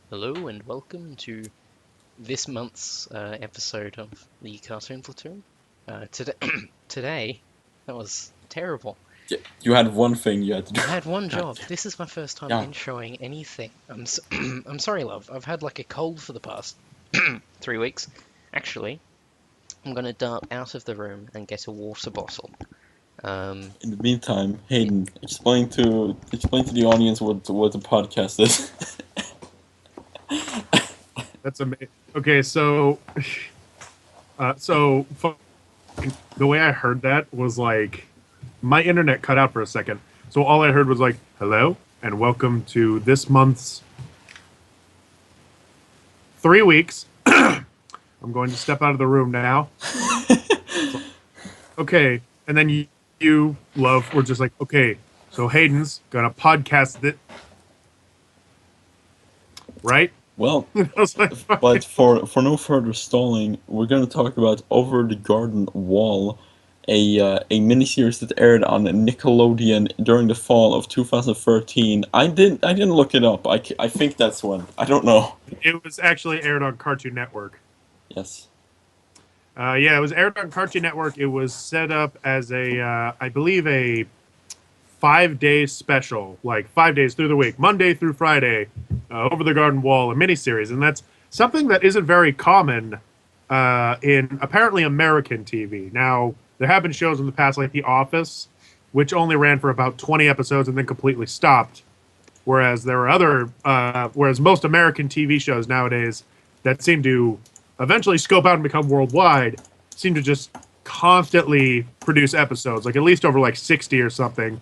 Hello and welcome to this month's episode of the Cartoon Platoon. Today, that was terrible. Yeah, you had one thing you had to do. I had one job. This is my first time Yeah. introing anything. I'm sorry, love. I've had like a cold for the past 3 weeks. Actually, I'm gonna dart out of the room and get a water bottle. In the meantime, Hayden, explain to the audience what the podcast is. That's amazing. Okay, so the way I heard that was like my internet cut out for a second. So all I heard was like, "Hello and welcome to this month's 3 weeks." I'm going to step out of the room now. Okay, and then you love were just like, okay, so Hayden's gonna podcast it, right? Well, I was like, but for no further stalling, we're going to talk about Over the Garden Wall, a miniseries that aired on Nickelodeon during the fall of 2013. I didn't look it up. I think that's one. I don't know. it was actually aired on Cartoon Network. Yes. Yeah, it was aired on Cartoon Network. It was set up as I believe, a 5-day special, like 5 days through the week, Monday through Friday, Over the Garden Wall, a miniseries. And that's something that isn't very common in apparently American TV. Now, there have been shows in the past like The Office, which only ran for about 20 episodes and then completely stopped. Whereas there are whereas most American TV shows nowadays that seem to eventually scope out and become worldwide seem to just constantly produce episodes, like at least over like 60 or something,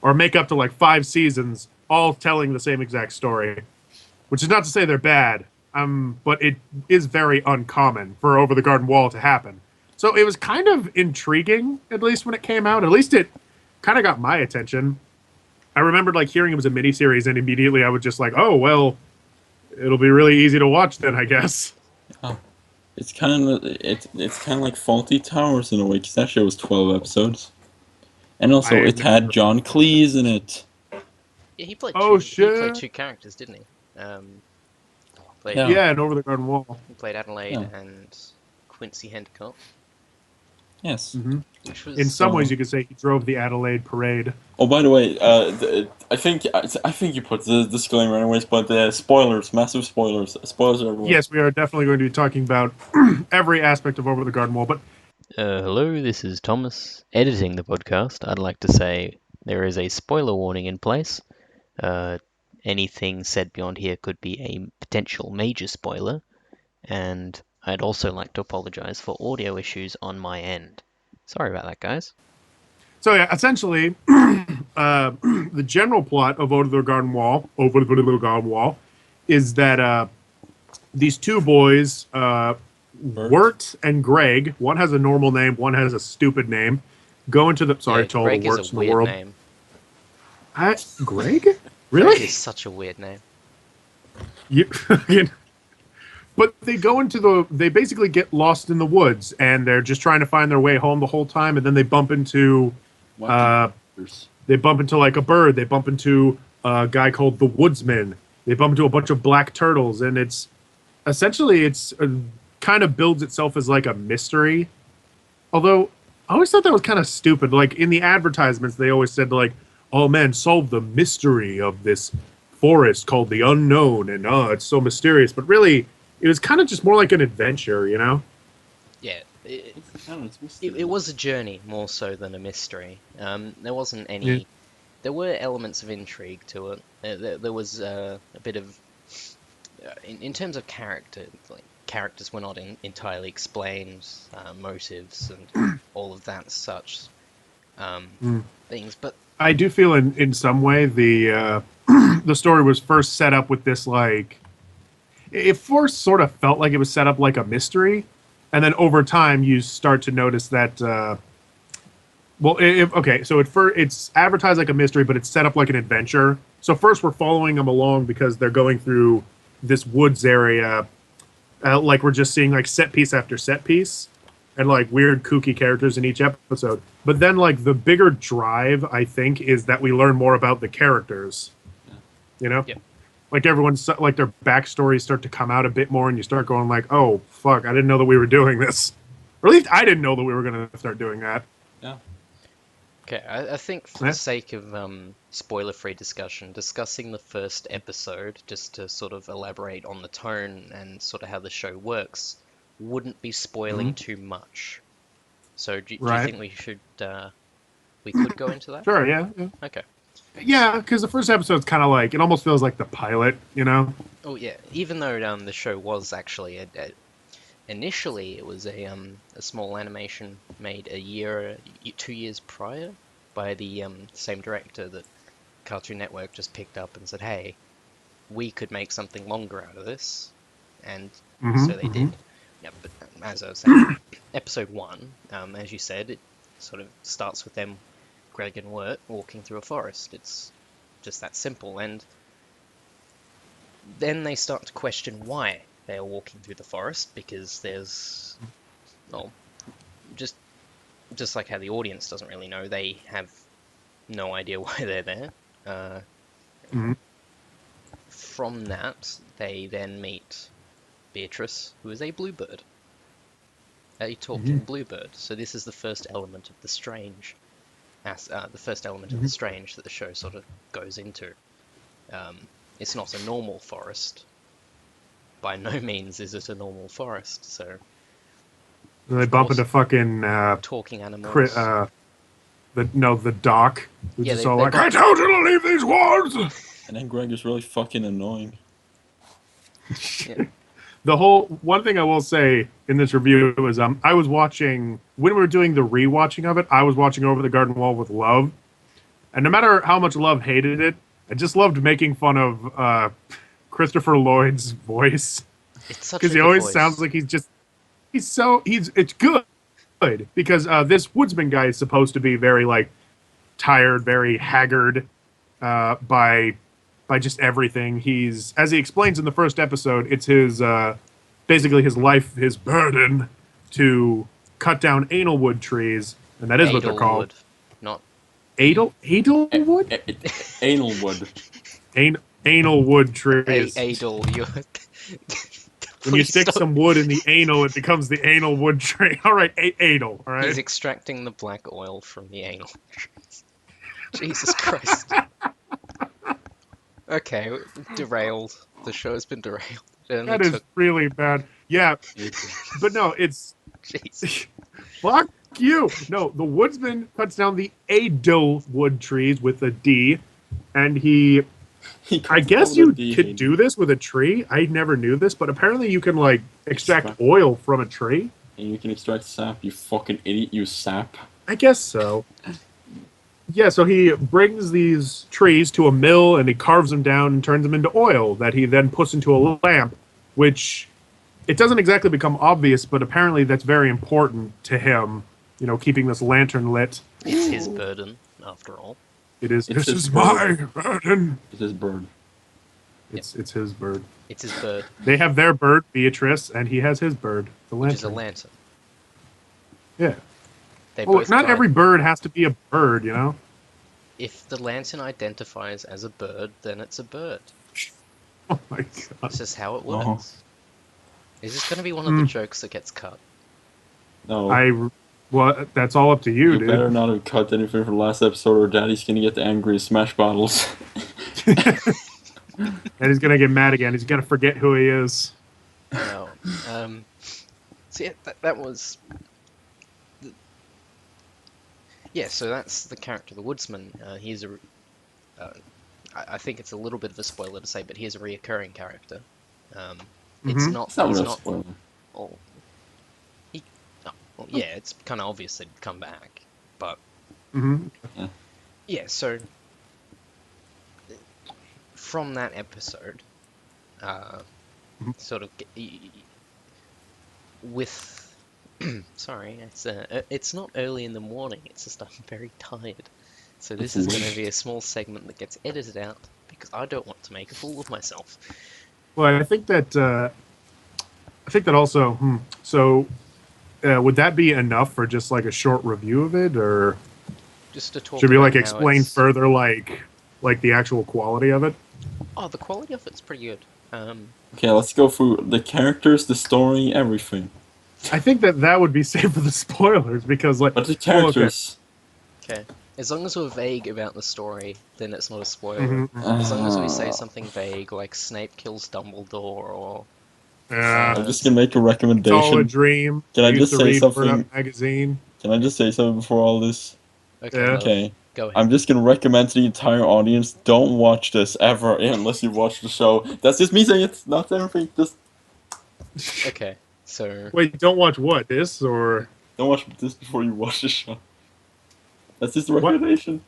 or make up to like 5 seasons, all telling the same exact story. Which is not to say they're bad, but it is very uncommon for Over the Garden Wall to happen. So it was kind of intriguing, at least when it came out. At least it kind of got my attention. I remembered like hearing it was a miniseries, and immediately I was just like, oh, well, it'll be really easy to watch then, I guess. Oh. It's kind of like Faulty Towers in a way, because that show was 12 episodes, and also it had John Cleese in it. Yeah, he played. He played 2 characters, didn't he? Yeah, and Over the Garden Wall. He played Adelaide and Quincy Endicott. Yes. Mm-hmm. Which was, in some ways, you could say he drove the Adelaide parade. Oh, by the way, I think you put the disclaimer anyways, but spoilers, massive spoilers, everywhere. Yes, we are definitely going to be talking about every aspect of Over the Garden Wall, but hello, this is Thomas, editing the podcast. I'd like to say there is a spoiler warning in place. Anything said beyond here could be a potential major spoiler, and I'd also like to apologize for audio issues on my end. Sorry about that, guys. So yeah, essentially, the general plot of Over the Garden Wall, is that these 2 boys, Wirt and Greg, one has a normal name, one has a stupid name, go into the to all Greg the Wirts is a in the weird world. name. Greg? Really? Greg is such a weird name. But they they basically get lost in the woods, and they're just trying to find their way home the whole time, and then they bump into like a bird, they bump into a guy called the Woodsman, they bump into a bunch of black turtles, and it's essentially kind of builds itself as like a mystery. Although I always thought that was kind of stupid. Like in the advertisements, they always said like, "Oh man, solve the mystery of this forest called the Unknown," and it's so mysterious. But really, it was kind of just more like an adventure, you know? Yeah, it was a journey more so than a mystery. There wasn't any. Yeah. There were elements of intrigue to it. There was a bit of, in terms of character, like characters were not entirely explained, motives and all of that such things. But I do feel in some way the the story was first set up with this like. It first sort of felt like it was set up like a mystery, and then over time you start to notice that. So it's advertised like a mystery, but it's set up like an adventure. So first we're following them along because they're going through this woods area, like we're just seeing like set piece after set piece, and like weird kooky characters in each episode. But then like the bigger drive, I think, is that we learn more about the characters. You know? Yep. like everyone's like their backstories start to come out a bit more, and you start going like, "Oh fuck, I didn't know that we were doing this," or at least I didn't know that we were going to start doing that. Yeah. Okay, I think for the sake of spoiler-free discussing the first episode, just to sort of elaborate on the tone and sort of how the show works, wouldn't be spoiling too much. So do you think we could go into that? Sure, yeah. Okay. Yeah, because the first episode's kind of like, it almost feels like the pilot, you know? Oh yeah, even though the show was actually initially, it was a small animation made 2 years prior by the same director that Cartoon Network just picked up and said, "Hey, we could make something longer out of this," and so they did. Yeah, but as I was saying, episode 1, as you said, it sort of starts with them, Greg and Wirt, walking through a forest. It's just that simple, and then they start to question why they are walking through the forest, because there's, well, just like how the audience doesn't really know, they have no idea why they're there. From that, they then meet Beatrice, who is a bluebird, a talking bluebird. So this is the first element of the strange, the first element of the strange that the show sort of goes into. It's not a normal forest. By no means is it a normal forest. So they bump into fucking talking animals. The doc, who's just all like, bump... "I told you to leave these woods!" And then Greg is really fucking annoying. Yeah. One thing I will say in this review was I was watching, when we were doing the rewatching of it, I was watching Over the Garden Wall with Love. And no matter how much Love hated it, I just loved making fun of Christopher Lloyd's voice. It's such a because he good always voice. sounds like it's good because this woodsman guy is supposed to be very like tired, very haggard by just everything. He's, as he explains in the first episode, it's his basically his life, his burden to cut down anal wood trees, and that is what they're called. Not Adel wood? Anal wood. Anal wood trees. Adel, you're... When you stick some wood in the anal, it becomes the anal wood tree. All right, Adel. All right. He's extracting the black oil from the anal trees. Jesus Christ. Okay, derailed. The show has been derailed. That is really bad. Yeah, but no, it's... Jeez. Fuck you! No, the woodsman cuts down the Adel wood trees with a D, and I guess you could do this with a tree. I never knew this, but apparently you can, like, extract oil from a tree. And you can extract sap, you fucking idiot, you sap. I guess so. Yeah, so he brings these trees to a mill, and he carves them down and turns them into oil that he then puts into a lamp, which it doesn't exactly become obvious, but apparently that's very important to him, you know, keeping this lantern lit. It's his burden, after all. It is. This is my burden. It's his bird. It's his bird. It's his bird. They have their bird, Beatrice, and he has his bird, the lantern. Which is a lantern. Yeah. Well, not every bird has to be a bird, you know? If the lantern identifies as a bird, then it's a bird. Oh my god. This is how it works. Is this going to be one of the jokes that gets cut? No. Well, that's all up to you, dude. You better not have cut anything from the last episode, or Daddy's gonna get angry and smash bottles. And he's gonna get mad again. He's gonna forget who he is. No. So yeah, that was... Yeah, so that's the character, the woodsman. He's a... I think it's a little bit of a spoiler to say, but he is a reoccurring character. It's not really a spoiler. Well, yeah, it's kind of obvious that he'd come back, but... Yeah, so... From that episode, sort of... With... Sorry, it's not early in the morning, it's just I'm very tired. So this is going to be a small segment that gets edited out, because I don't want to make a fool of myself. Well, I think that also... So... would that be enough for just like a short review of it, or just to talk should we like about explain further, like the actual quality of it? Oh, the quality of it's pretty good. Okay, let's go through the characters, the story, everything. I think that would be safe for the spoilers because, like, But the well, characters. Okay. As long as we're vague about the story, then it's not a spoiler. As long as we say Uh, something vague, like Snape kills Dumbledore, or yeah, I'm just gonna make a it's all a recommendation. dream. Can I used just to say read Word Up something? magazine. Can I just say something before all this? okay, Yeah. love, Okay. go ahead. I'm just gonna recommend to the entire audience, don't watch this ever unless you watch the show. That's just me saying it, not everything. Just Okay, so Wait, don't watch what this or don't watch this before you watch the show. That's just a what? recommendation.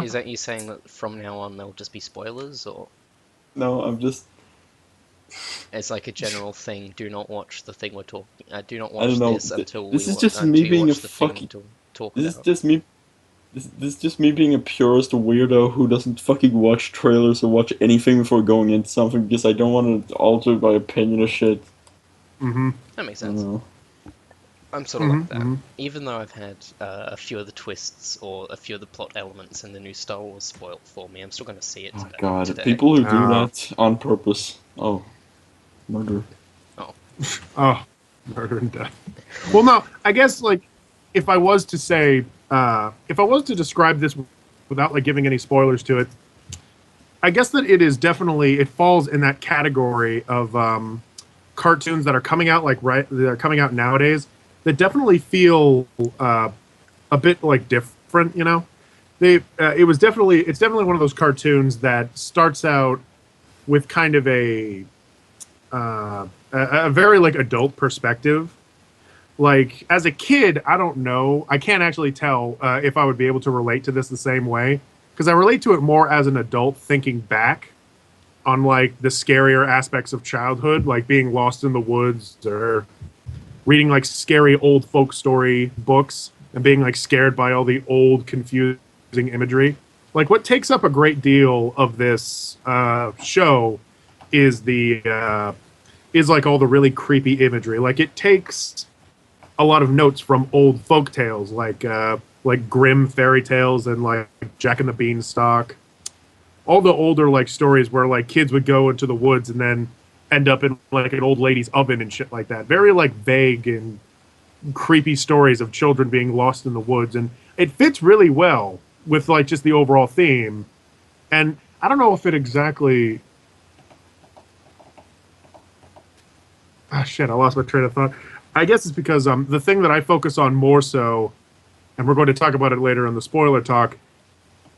is that you saying that from now on there'll just be spoilers, or No, I'm just. it's like a general thing? Do not watch the thing we're talking. Do not I don't watch know. this until This we is just me until you being a watch the thing fucking. to talk This is about. just me. This is just me being a purist weirdo who doesn't fucking watch trailers or watch anything before going into something because I don't want to alter my opinion or shit. Mm-hmm. That makes I don't sense. know. I'm sort of like that. Mm-hmm. Even though I've had a few of the twists or a few of the plot elements in the new Star Wars spoiled for me, I'm still going to see it Oh today. god, people who do Oh. that on purpose. Oh, murder. Oh, murder and death. Well, no, I guess like if I was to say, if I was to describe this without like giving any spoilers to it, I guess that it is definitely it falls in that category of cartoons that are coming out that are coming out nowadays that definitely feel a bit like different. You know, it's definitely one of those cartoons that starts out with kind of a very like adult perspective. Like as a kid, I don't know. I can't actually tell if I would be able to relate to this the same way because I relate to it more as an adult thinking back on like the scarier aspects of childhood, like being lost in the woods or reading like scary old folk story books and being like scared by all the old confusing imagery. Like what takes up a great deal of this show is is like all the really creepy imagery. Like it takes a lot of notes from old folk tales, like grim fairy tales and like Jack and the Beanstalk. All the older like stories where like kids would go into the woods and then end up in like an old lady's oven and shit like that. Very like vague and creepy stories of children being lost in the woods, and it fits really well with like just the overall theme. And I don't know if it exactly. Ah, shit! I lost my train of thought. I guess it's because the thing that I focus on more so, and we're going to talk about it later in the spoiler talk,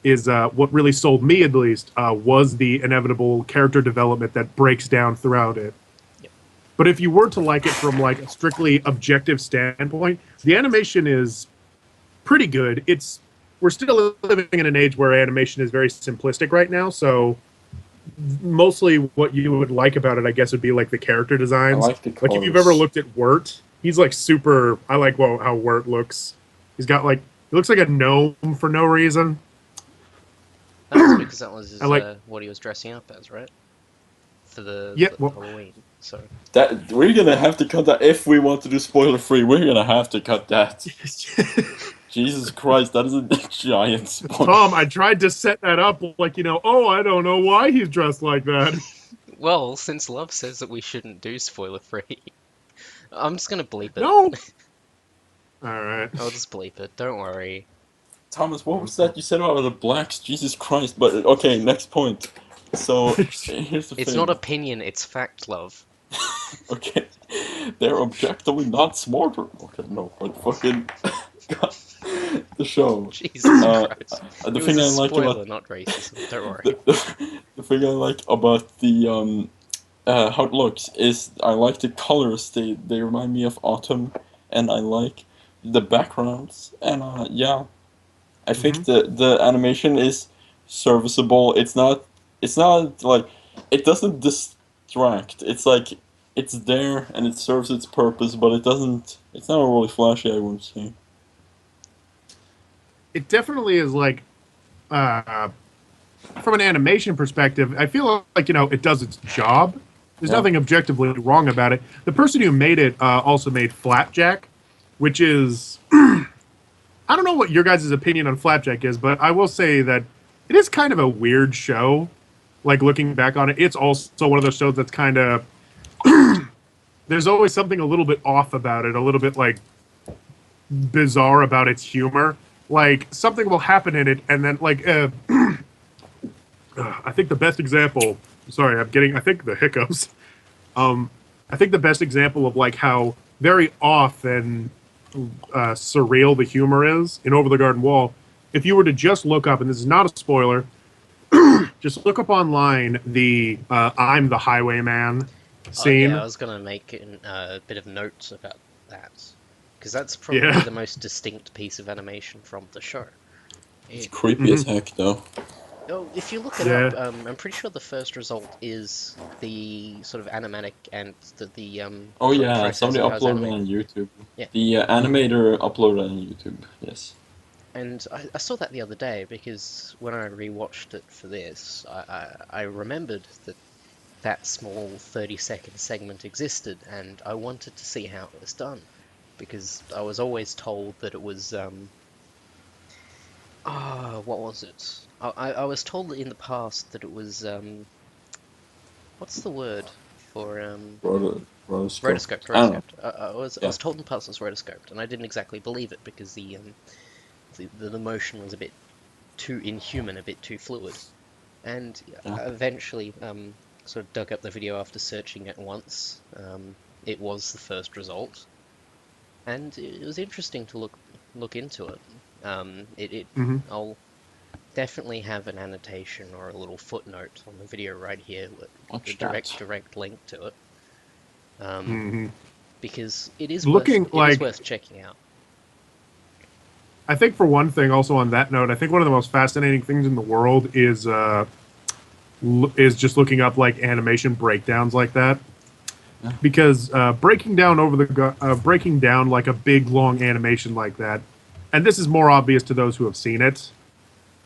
is what really sold me at least was the inevitable character development that breaks down throughout it. Yep. But if you were to like it from like a strictly objective standpoint, the animation is pretty good. We're still living in an age where animation is very simplistic right now, so mostly what you would like about it, I guess, would be like the character designs. I like the Like if you've ever looked at Wirt, he's like super. I like how Wirt looks. He's got like he looks like a gnome for no reason. That was because that was like what he was dressing up as, right? For the Halloween. So That we're gonna have to cut that if we want to do spoiler free. We're gonna have to cut that. Jesus Christ, that is a giant spoiler. Tom, I tried to set that up like oh, I don't know why he's dressed like that. well, since Love says that we shouldn't do spoiler free, I'm just gonna bleep it. No. All right. I'll just bleep it. Don't worry. Thomas, what was that you said about the blacks? Jesus Christ! But okay, next point. So here's the thing. It's not opinion, it's fact, Love. Okay, they're objectively not smarter. Okay, no, but fucking the show. Jesus Christ. The It thing was I a like spoiler, about not racism. Don't worry. the thing I like about the how it looks is I like the colors. They remind me of autumn, and I like the backgrounds. And yeah, I think the animation is serviceable. It's not like it doesn't distract. It's like it's there and it serves its purpose, but it doesn't. It's not really flashy, I wouldn't say. It definitely is like from an animation perspective, I feel like it does its job. There's nothing objectively wrong about it. The person who made it also made Flapjack, which is I don't know what your guys' opinion on Flapjack is, but I will say that it is kind of a weird show. like looking back on it, it's also one of those shows that's kind of there's always something a little bit off about it, a little bit like bizarre about its humor. Like something will happen in it, and then like I think the best example. Sorry, I think the hiccups. I think the best example of like how very off and surreal the humor is in Over the Garden Wall. If you were to just look up, and this is not a spoiler, just look up online the "I'm the Highwayman" scene. Yeah, I was gonna make a bit of notes about that because that's probably the most distinct piece of animation from the show. It's creepy as heck, though. Oh, if you look it up, I'm pretty sure the first result is the sort of animatic and the Oh yeah, somebody uploaded it on YouTube. Yeah. The animator uploaded it on YouTube. Yes. And I saw that the other day because when I rewatched it for this, I remembered that small 30-second segment existed, and I wanted to see how it was done because I was always told that it was what was it? I was told in the past that it was what's the word for rotoscoped. I was told in the past it was rotoscoped, and I didn't exactly believe it because the motion was a bit too inhuman, a bit too fluid, and I eventually sort of dug up the video after searching it once. It was the first result, and it was interesting to look into it. I'll definitely have an annotation or a little footnote on the video right here with a direct link to it. Because it is worth checking out. I think for one thing, also on that note, I think one of the most fascinating things in the world is just looking up like animation breakdowns like that. Yeah. Because breaking down like a big long animation like that, and this is more obvious to those who have seen it,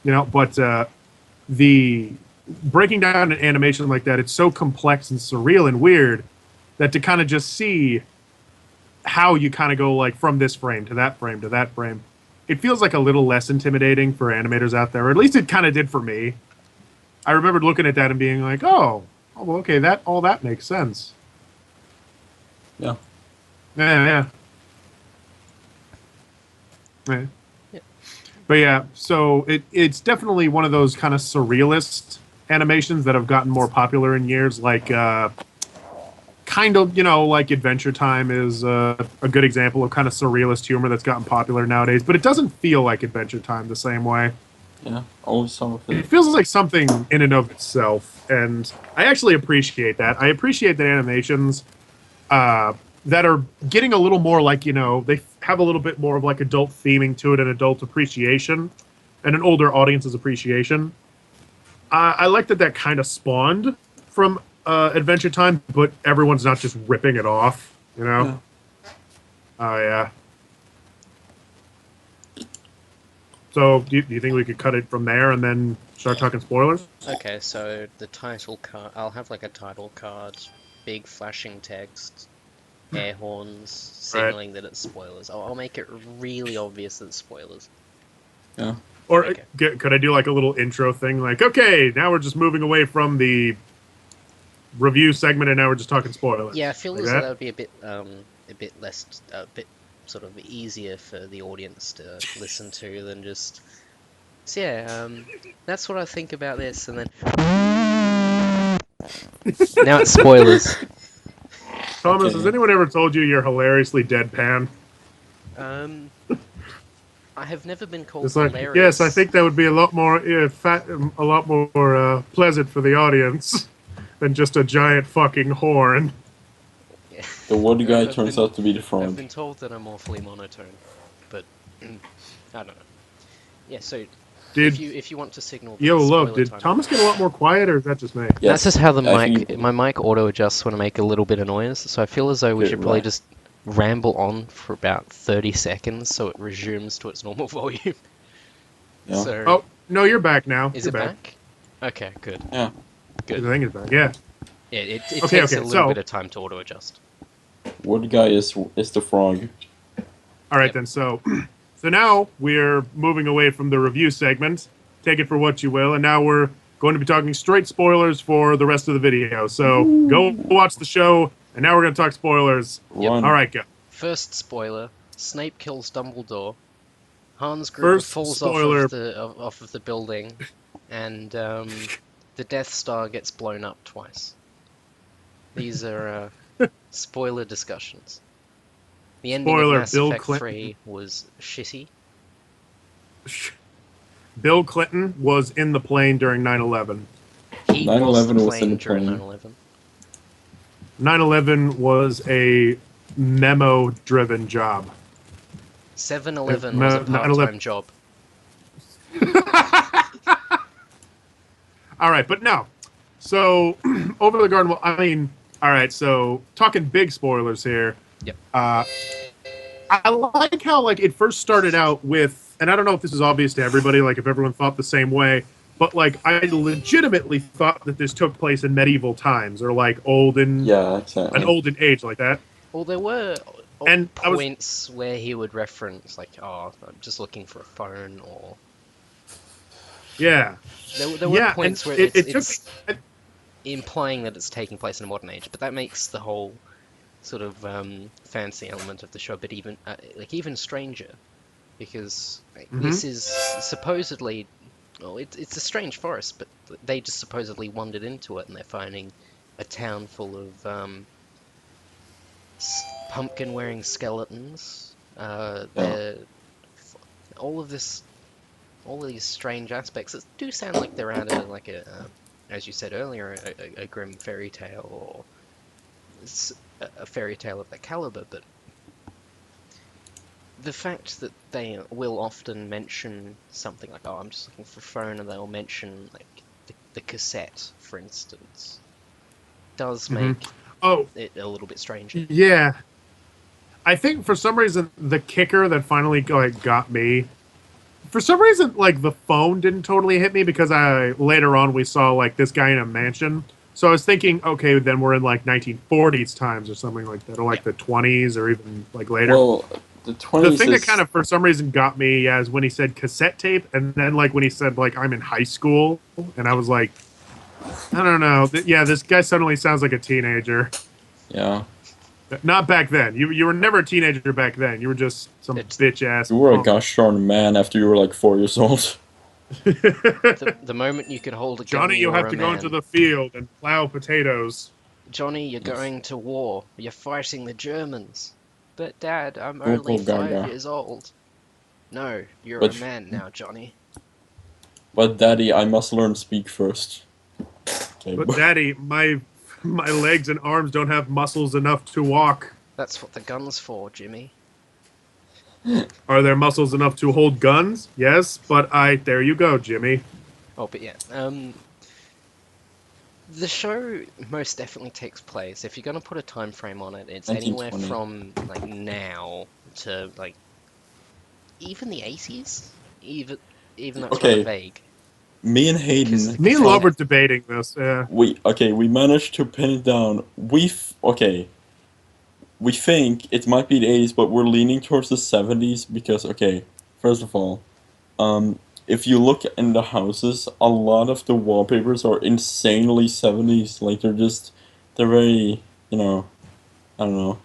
but the breaking down an animation like that, it's so complex and surreal and weird that to kind of just see how you kind of go like from this frame to that frame to that frame, it feels like a little less intimidating for animators out there, or at least it kind of did for me. I remembered looking at that and being like, oh well, okay, all that makes sense. Yeah. Yeah. But yeah, so it's definitely one of those kind of surrealist animations that have gotten more popular in years, like kind of, like Adventure Time is a good example of kind of surrealist humor that's gotten popular nowadays, but it doesn't feel like Adventure Time the same way. Yeah, always some of it. It feels like something in and of itself, and I actually appreciate that. I appreciate that animations that are getting a little more like, they have a little bit more of like adult theming to it and adult appreciation and an older audience's appreciation. I like that kind of spawned from Adventure Time, but everyone's not just ripping it off, Yeah. Oh, yeah. So, do you think we could cut it from there and then start talking spoilers? Okay, so the title card, I'll have like a title card, big flashing text, air horns signaling that it's spoilers. I'll make it really obvious that it's spoilers. Yeah. Or could I do like a little intro thing, like, okay, now we're just moving away from the review segment and now we're just talking spoilers. Yeah, I feel as though that would be a bit sort of easier for the audience to listen to than just. So yeah, that's what I think about this, and then now it's spoilers. Thomas, has anyone ever told you you're hilariously deadpan? I have never been called hilarious. Yes, I think that would be a lot more pleasant for the audience than just a giant fucking horn. Yeah. The wood guy turns out to be the frog. I've been told that I'm awfully monotone, but I don't know. Yeah, so if you want to signal. Did Thomas get a lot more quiet, or is that just me? Yes. That's just how my mic auto adjusts when I make a little bit of noise. So I feel as though we should probably just ramble on for about 30 seconds so it resumes to its normal volume. Yeah. So, oh no, you're back now. Is it back? Okay, good. Yeah. Good. I think it's back. Yeah. Yeah, it takes a little bit of time to auto adjust. Wood guy is the frog. All right then. So now we're moving away from the review segment. Take it for what you will, and now we're going to be talking straight spoilers for the rest of the video. So go watch the show, and now we're going to talk spoilers. Yep. All right, go. First spoiler: Snape kills Dumbledore. Hans Gruber falls off of the building, and the Death Star gets blown up twice. These are spoiler discussions. The ending of Mass Effect 3 was shitty. Bill Clinton was in the plane during 9/11. He was the plane during 9/11. 9/11 was a memo-driven job. 7-Eleven was a part-time job. All right, but no. So, Over the Garden Wall, I mean, all right, so talking big spoilers here. Yep. I like how, like, it first started out with, and I don't know if this is obvious to everybody, like, if everyone thought the same way, but, like, I legitimately thought that this took place in medieval times, or, like, an olden age like that. Well, there were points where he would reference, like, oh, I'm just looking for a phone, or... Yeah. There were points where it's implying that it's taking place in a modern age, but that makes the whole sort of fancy element of the show a bit even stranger, because this is supposedly, well, it's a strange forest, but they just supposedly wandered into it, and they're finding a town full of pumpkin-wearing skeletons. All of these strange aspects that do sound like they're out of like as you said earlier, a grim fairy tale, or a fairy tale of that caliber. But the fact that they will often mention something like, oh, I'm just looking for a phone, and they'll mention like the cassette, for instance, does make it a little bit strange. Yeah. I think for some reason the kicker that finally got me, for some reason, like, the phone didn't totally hit me, because later on we saw, like, this guy in a mansion. So I was thinking, okay, then we're in, like, 1940s times or something like that, or, like, the 20s, or even, like, later. Well, the 20s The thing that kind of, for some reason, got me is when he said cassette tape, and then, like, when he said, like, I'm in high school, and I was like, I don't know. Yeah, this guy suddenly sounds like a teenager. Yeah. Not back then. You were never a teenager back then. You were just some bitch-ass... You were a gosh darn man after you were like 4 years old. The moment you could hold a gun, Johnny, you have to go into the field and plow potatoes. Johnny, you're going to war. You're fighting the Germans. But Dad, I'm only 5 years old. No, you're a man now, Johnny. But Daddy, I must learn to speak first. Okay. But Daddy, my legs and arms don't have muscles enough to walk. That's what the gun's for, Jimmy. Are there muscles enough to hold guns? Yes, but there you go, Jimmy. Oh, but yeah. The show most definitely takes place, if you're going to put a time frame on it, it's anywhere from, like, now to, like, even the 80s? Even though it's rather vague. Me and Hayden... Me and Love were debating this, yeah. We managed to pin it down. We think it might be the 80s, but we're leaning towards the 70s because, first of all, if you look in the houses, a lot of the wallpapers are insanely 70s. Like, they're very, I don't know.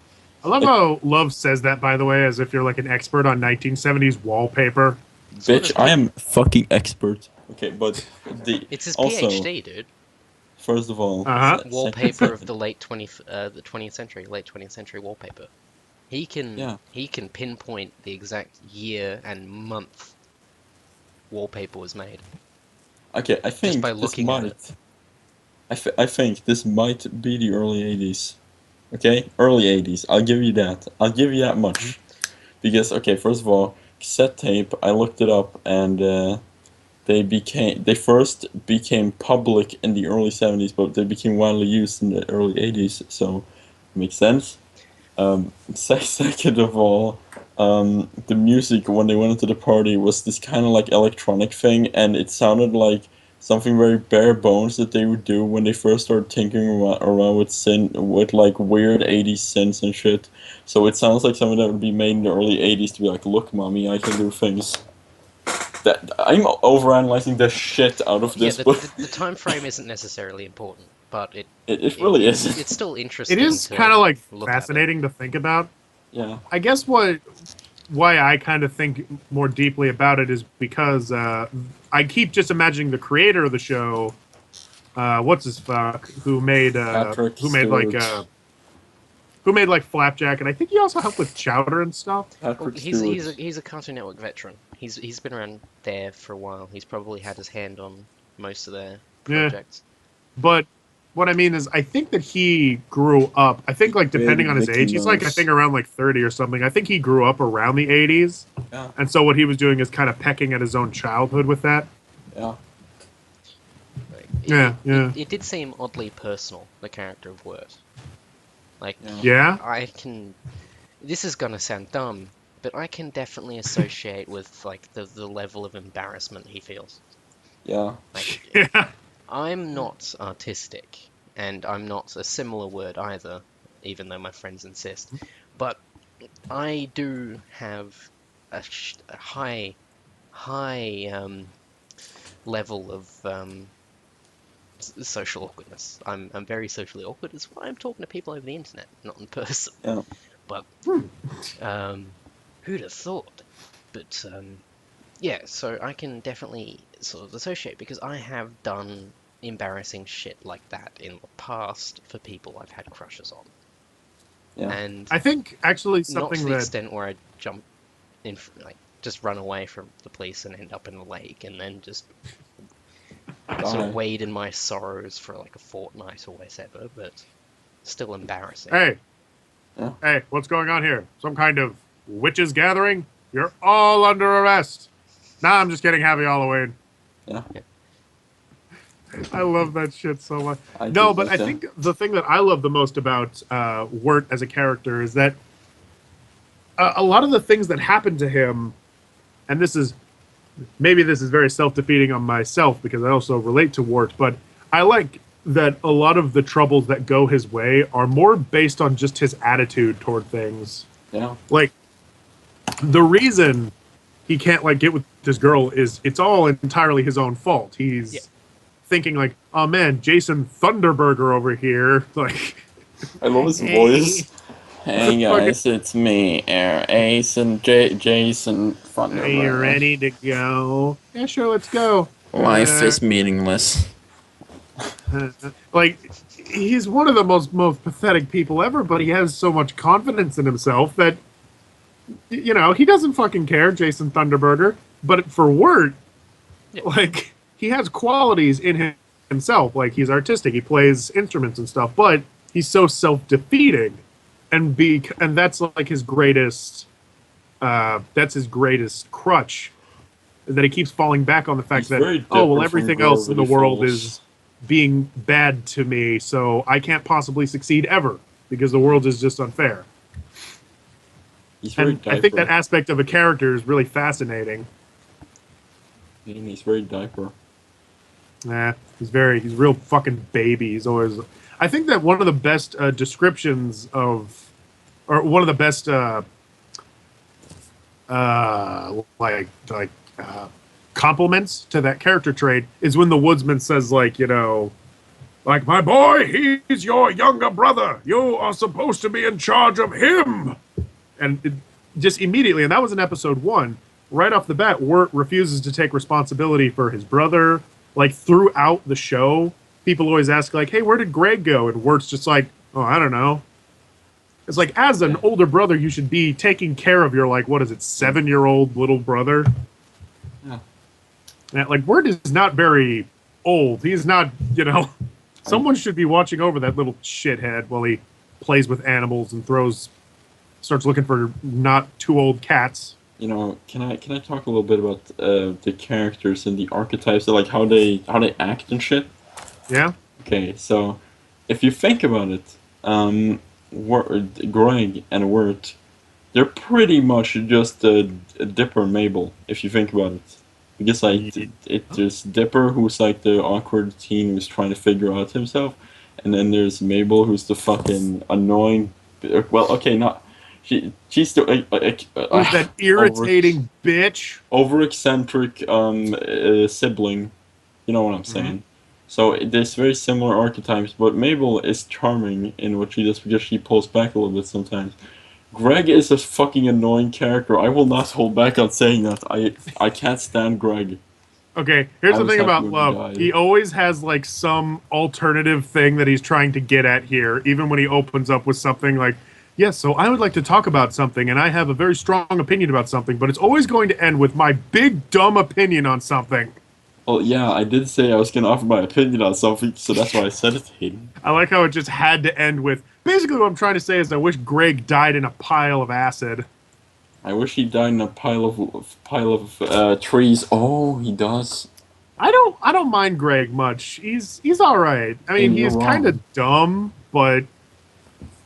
I love how Love says that, by the way, as if you're like an expert on 1970s wallpaper. Bitch, I am a fucking expert. Okay, but it's his PhD, dude. First of all, wallpaper of the late 20th century, late 20th century wallpaper. He can pinpoint the exact year and month wallpaper was made. Okay, I think just by looking at it. I think this might be the early 80s. Okay, early 80s. I'll give you that. I'll give you that much. Because first of all, cassette tape. I looked it up, and they first became public in the early 70s, but they became widely used in the early 80s. So, makes sense. Second of all, the music when they went into the party was this kind of like electronic thing, and it sounded like something very bare bones that they would do when they first started tinkering around with like weird 80s synths and shit. So it sounds like something that would be made in the early 80s to be like, look, mommy, I can do things. I'm overanalyzing the shit out of this, but the time frame isn't necessarily important, but it really isn't. it's still interesting. It is to kind of like look at fascinating to think about. Yeah. I guess why I kind of think more deeply about it is because I keep just imagining the creator of the show, what's his fuck, who made like Flapjack, and I think he also helped with Chowder and stuff. Well, he's a Cartoon Network veteran. He's been around there for a while. He's probably had his hand on most of their projects. Yeah. But what I mean is, I think that he grew up. I think, like, depending on his age, he's like, I think around like 30 or something. I think he grew up around the 80s. Yeah. And so what he was doing is kind of pecking at his own childhood with that. Yeah. It did seem oddly personal, the character of Wirt. Like, yeah. This is gonna sound dumb, but I can definitely associate with like the level of embarrassment he feels. Yeah. Like, Yeah. I'm not artistic, and I'm not a similar word either, even though my friends insist. But I do have a high level of social awkwardness. I'm very socially awkward. It's why I'm talking to people over the internet, not in person. Yeah. But who'd have thought? But yeah, so I can definitely sort of associate because I have done embarrassing shit like that in the past for people I've had crushes on. Yeah. And I think actually something not to the that extent where I jump in, like just run away from the police and end up in a lake and then just sort of wade in my sorrows for like a fortnight or whatever, but still embarrassing. Hey, Yeah. hey, what's going on here? Some kind of witches gathering? You're all under arrest. Nah, I'm just kidding. Happy Halloween. Yeah. I love that shit so much. I think the thing that I love the most about Wirt as a character is that a lot of the things that happen to him, and this is very self-defeating on myself because I also relate to Wirt, but I like that a lot of the troubles that go his way are more based on just his attitude toward things. Yeah. Like, the reason he can't like get with this girl is it's all entirely his own fault. He's thinking like, oh man, Jason Thunderburger over here. Like, I love his voice. Hey guys, it's me, Ace and Jason Thunderburger. Are you ready to go? Yeah, sure, let's go. Life is meaningless. Like, he's one of the most pathetic people ever, but he has so much confidence in himself that, you know, he doesn't fucking care, Jason Thunderburger. But for Wirt, like, he has qualities in himself. Like, he's artistic, he plays instruments and stuff, but he's so self-defeating. And that's like his greatest crutch, that he keeps falling back on the fact that, oh, well, everything else in the world is being bad to me, so I can't possibly succeed ever because the world is just unfair. And I think that aspect of a character is really fascinating. He's very diaper. Nah, he's real fucking baby. He's always. I think that one of the best descriptions of, or one of the best compliments to that character trait is when the woodsman says, like, you know, like, my boy, he's your younger brother. You are supposed to be in charge of him. And it, just immediately, and that was in episode 1, right off the bat, Wirt refuses to take responsibility for his brother. Like, throughout the show, people always ask, like, hey, where did Greg go? And Wirt's just like, oh, I don't know. It's like, as an older brother, you should be taking care of your, like, what is it, 7-year-old little brother? Yeah. And, like, Wirt is not very old. He's not, you know, someone should be watching over that little shithead while he plays with animals and starts looking for not too old cats. You know, can I talk a little bit about the characters and the archetypes, like how they act and shit? Yeah. Okay, so if you think about it, Greg and Wirt, they're pretty much just Dipper and Mabel, if you think about it. Because like there's Dipper, who's like the awkward teen who's trying to figure out himself, and then there's Mabel, who's the fucking annoying. Well, okay, not she's the Who's that irritating bitch? over eccentric sibling. You know what I'm saying? So there's very similar archetypes, but Mabel is charming in what she does because she pulls back a little bit sometimes. Greg is a fucking annoying character. I will not hold back on saying that. I can't stand Greg. Okay, here's I the was thing happy about when Love. died. He always has like some alternative thing that he's trying to get at here, even when he opens up with something like, yes, so I would like to talk about something, and I have a very strong opinion about something, but it's always going to end with my big dumb opinion on something. Well, yeah, I did say I was going to offer my opinion on something, so that's why I said it to him. I like how it just had to end with, basically what I'm trying to say is I wish Greg died in a pile of acid. I wish he died in a pile of trees. Oh, he does. I don't mind Greg much. He's all right. I mean, Hey, you're he's kind of wrong. dumb, but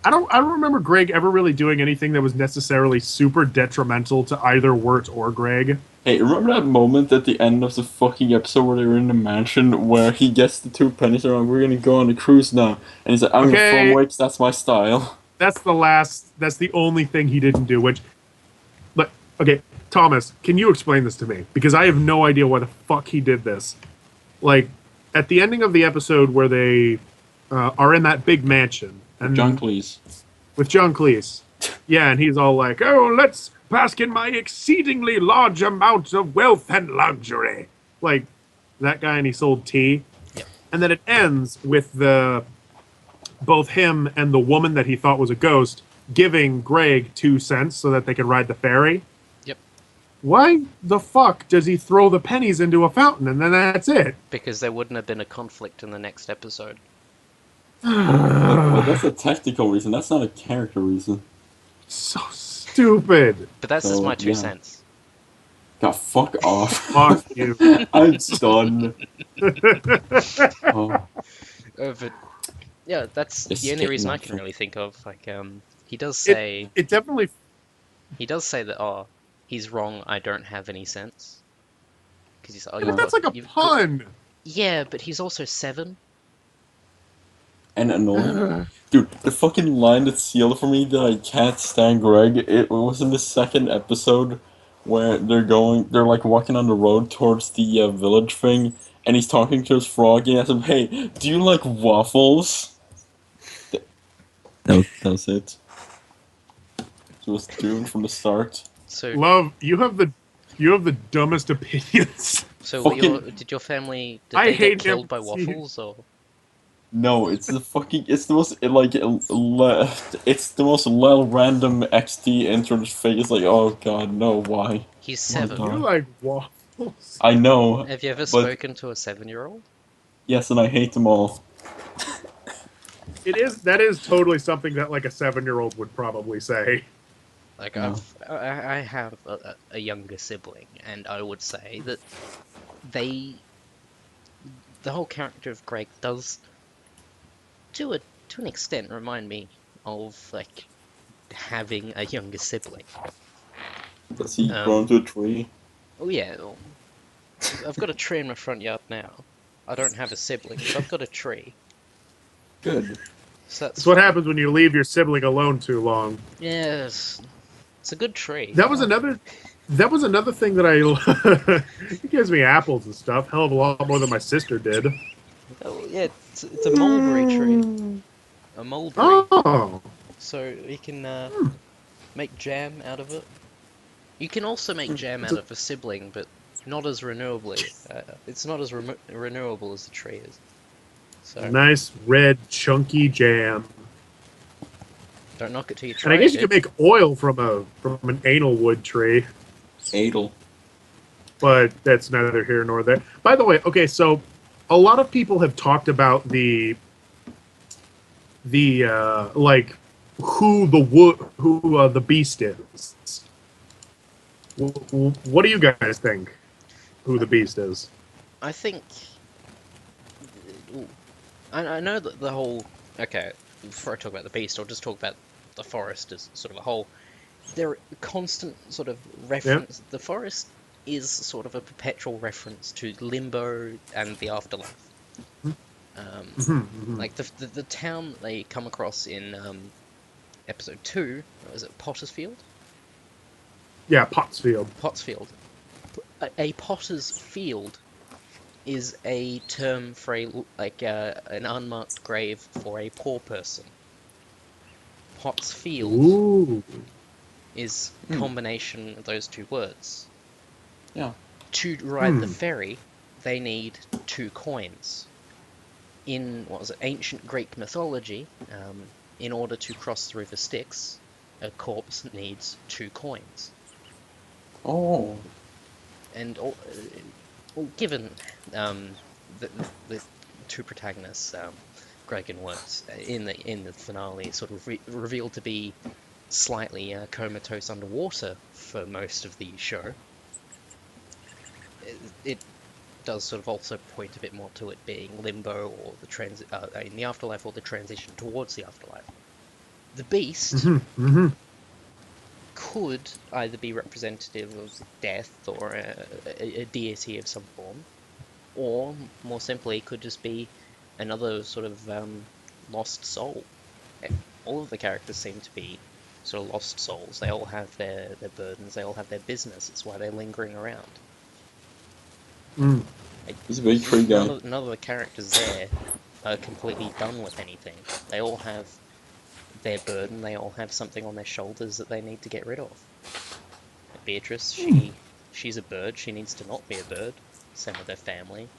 I don't remember Greg ever really doing anything that was necessarily super detrimental to either Wirt or Greg. Hey, remember that moment at the end of the fucking episode where they were in the mansion where he gets the two pennies around, we're gonna go on a cruise now, and he's like, I'm gonna throw 'em Okay, away 'cause that's my style. that's the only thing he didn't do, but okay, Thomas, can you explain this to me? Because I have no idea why the fuck he did this. Like, at the ending of the episode where they are in that big mansion, and John Cleese. with John Cleese. Yeah, and he's all like, oh, let's bask in my exceedingly large amounts of wealth and luxury. Like, that guy, and he sold tea. Yep. And then it ends with both him and the woman that he thought was a ghost giving Greg 2 cents so that they could ride the ferry. Yep. Why the fuck does he throw the pennies into a fountain and then that's it? Because there wouldn't have been a conflict in the next episode. Well, that's a tactical reason, that's not a character reason. So stupid. But that's just my 2 cents. God, fuck off. Fuck you. I'm done. Oh. But yeah, that's It's the only reason I getting can really think of. Like, he does say It definitely. he does say that he's wrong. I don't have any sense. Because he's But that's like a pun. Yeah, but he's also 7. And annoying. Dude, the fucking line that sealed for me that I can't stand Greg, it was in the second episode where they're like walking on the road towards the village thing, and he's talking to his frog and he asks him, hey, do you like waffles? That was it. It was doomed from the start. So Love, you have the dumbest opinions. So Fucking- did your family I they hate get killed by him. waffles or? No, it's the most it's the most random XD intro thing. It's like, oh god, no, why? He's Oh my 7. God. You like waffles? I know. Have you ever but- spoken to a 7-year-old? Yes, and I hate them all. That is totally something that like a 7-year-old would probably say. Like No. I have a younger sibling, and I would say that the whole character of Greg does, to an extent, remind me of like having a younger sibling. Does he grow into a tree? Oh yeah, well, I've got a tree in my front yard now. I don't have a sibling, but I've got a tree. Good. So That's what happens when you leave your sibling alone too long. Yes, it's a good tree. That was another thing that he gives me apples and stuff. Hell of a lot more than my sister did. Oh yeah, it's a mulberry tree. A mulberry. Oh. So you can make jam out of it. You can also make jam out of a sibling, but not as renewably. It's not as renewable as the tree is. So Nice red chunky jam. don't knock it till you And try I guess it. you can make oil from an anal wood tree, Adel. but that's neither here nor there. By the way, okay, so a lot of people have talked about the like who the beast is. What do you guys think? Who the beast is? I think I know that the whole. Okay, before I talk about the beast, I'll just talk about the forest as sort of a whole. There are constant sort of reference. The forest is sort of a perpetual reference to limbo and the afterlife. Like the town they come across in episode 2, was it Pottersfield? Yeah, Pottsfield. Pottsfield. A potter's field is a term for an unmarked grave for a poor person. Pottsfield Ooh. is a combination of those two words. Yeah. To ride the ferry, they need 2 coins. In, what was it, ancient Greek mythology, in order to cross the river Styx, a corpse needs 2 coins. Oh. And given the 2 protagonists, Greg and Wirt, in the finale, sort of revealed to be slightly comatose underwater for most of the show, it does sort of also point a bit more to it being limbo or the in the afterlife or the transition towards the afterlife. The beast could either be representative of death or a deity of some form, or more simply could just be another sort of lost soul. All of the characters seem to be sort of lost souls. They all have their burdens, they all have their business. It's why they're lingering around. He's a big tree guy. None of the characters there are completely done with anything. They all have their burden, they all have something on their shoulders that they need to get rid of. Beatrice, she's a bird, she needs to not be a bird. Same with her family.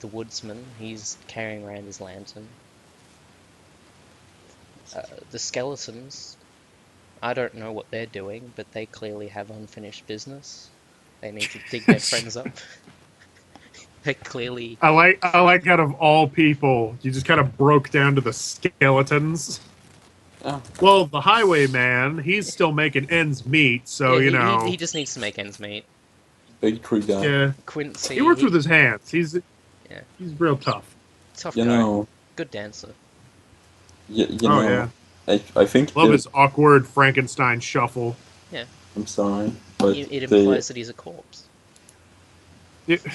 The woodsman, he's carrying around his lantern. The skeletons, I don't know what they're doing, but they clearly have unfinished business. They need to dig their friends up. They clearly... I like out of all people, you just kind of broke down to the skeletons. Oh. Well, the highwayman, he's still making ends meet, so, yeah, you know. He just needs to make ends meet. Big tree guy. Yeah. Quincy... He works with his hands. He's Yeah. He's real tough. Tough You guy. know, Good dancer. you know, yeah. I think Love his awkward Frankenstein shuffle. Yeah. I'm sorry, but It implies that he's a corpse.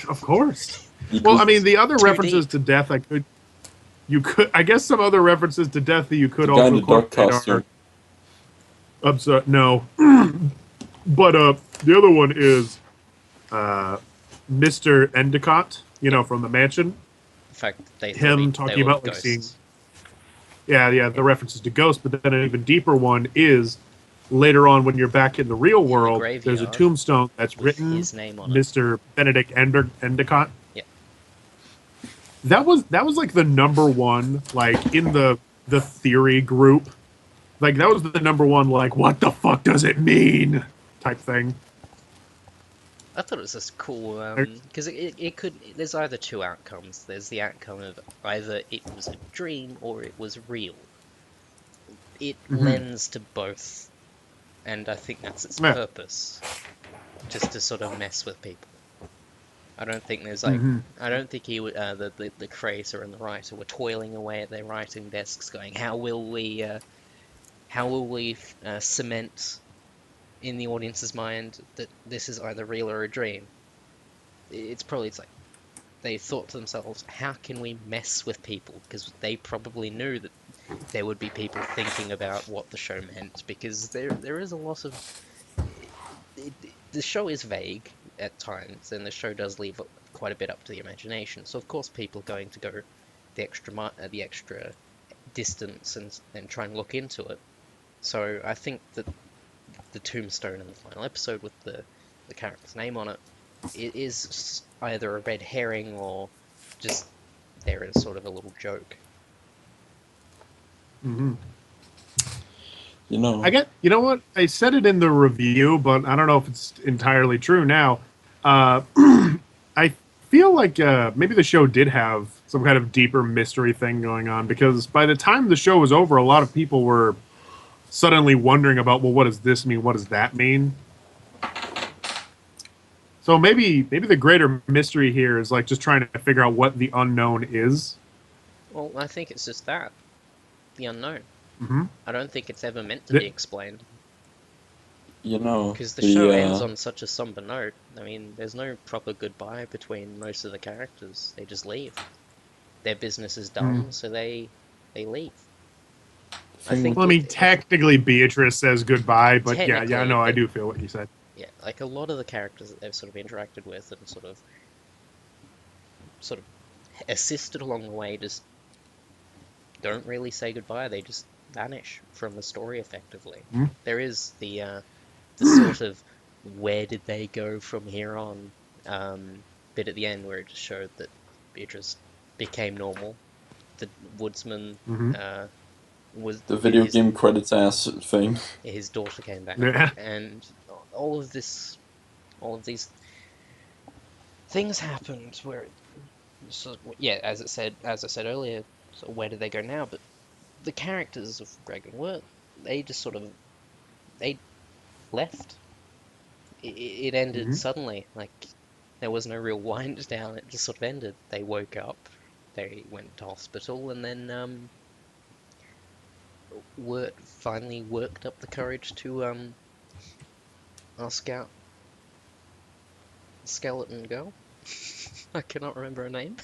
Of course. Well, Well, I mean, the other 2D. references to death, I guess some other references to death that you could the guy in also the duck incorporate costume. I'm sorry, no. But the other one is Mr. Endicott, you know, from the mansion. In fact, they Him thought talking they were about like ghosts. seeing. Yeah, the references to ghosts, but then an even deeper one is later on when you're back in the real world, there's a graveyard tombstone that's with written his name on it. Mr. Benedict Endicott. Yeah. That was like the #1, like in the theory group. Like that was the #1, like, what the fuck does it mean? Type thing. I thought it was just cool, because it could, there's either 2 outcomes. There's the outcome of either it was a dream or it was real. It lends to both, and I think that's its purpose, just to sort of mess with people. I don't think there's like, I don't think he would, the creator and the writer were toiling away at their writing desks going, how will we cement in the audience's mind that this is either real or a dream. It's like they thought to themselves, how can we mess with people? Because they probably knew that there would be people thinking about what the show meant, because there is a lot of... the show is vague at times, and the show does leave quite a bit up to the imagination. So of course people are going to go the extra distance and try and look into it. So I think that the tombstone in the final episode with the character's name on it, it is either a red herring or just there is sort of a little joke. You know, you know what? I said it in the review, but I don't know if it's entirely true now. I feel like maybe the show did have some kind of deeper mystery thing going on, because by the time the show was over, a lot of people were suddenly wondering about, well, what does this mean? What does that mean? So maybe the greater mystery here is like just trying to figure out what the unknown is. Well, I think it's just that. The unknown. Mm-hmm. I don't think it's ever meant to be explained. You know, because the show ends on such a somber note. I mean, there's no proper goodbye between most of the characters. They just leave. Their business is done, so they leave. I think. Well, I mean, technically Beatrice says goodbye, but yeah, no, I do feel what you said. Yeah, like a lot of the characters that they've sort of interacted with and sort of assisted along the way just don't really say goodbye. They just vanish from the story effectively. There is the sort of where did they go from here on bit at the end where it just showed that Beatrice became normal. The woodsman was the video game credits ass thing. His daughter came back, and all of these things happened where, yeah, as I said earlier, so where did they go now? But the characters of Greg and Wirt, they just sort of they left. It ended suddenly, like there was no real wind down. It just sort of ended. They woke up, they went to hospital, and then Wirt finally worked up the courage to ask out the skeleton girl. I cannot remember her name.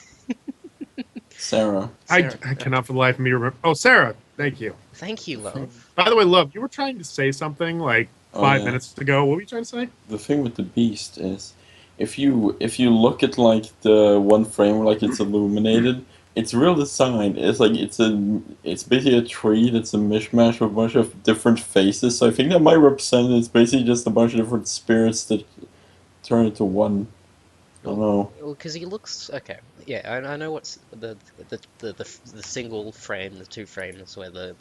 Sarah. I cannot for the life of me remember. Oh, Sarah. Thank you. Thank you, love. By the way, love, you were trying to say something like 5 minutes ago. What were you trying to say? The thing with the beast is, if you look at like the one frame where like it's illuminated, its real design is like it's basically a tree that's a mishmash of a bunch of different faces. So I think that might represent it's basically just a bunch of different spirits that turn into one. I don't know. Well, because he looks okay. Yeah, I know what's the single frame, the two frames where the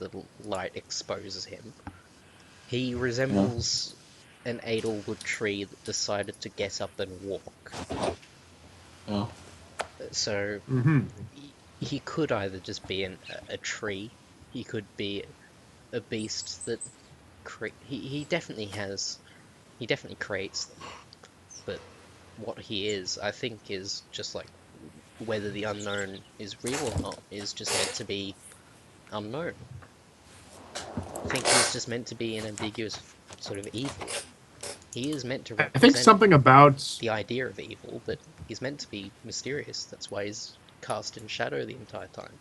light exposes him. He resembles an Edelwood tree that decided to get up and walk. Yeah. So he could either just be a tree, he could be a beast that he definitely creates them, but what he is, I think, is just like whether the unknown is real or not is just meant to be unknown. I think he's just meant to be an ambiguous sort of evil. He is meant to represent I think something about the idea of evil, but he's meant to be mysterious. That's why he's cast in shadow the entire time.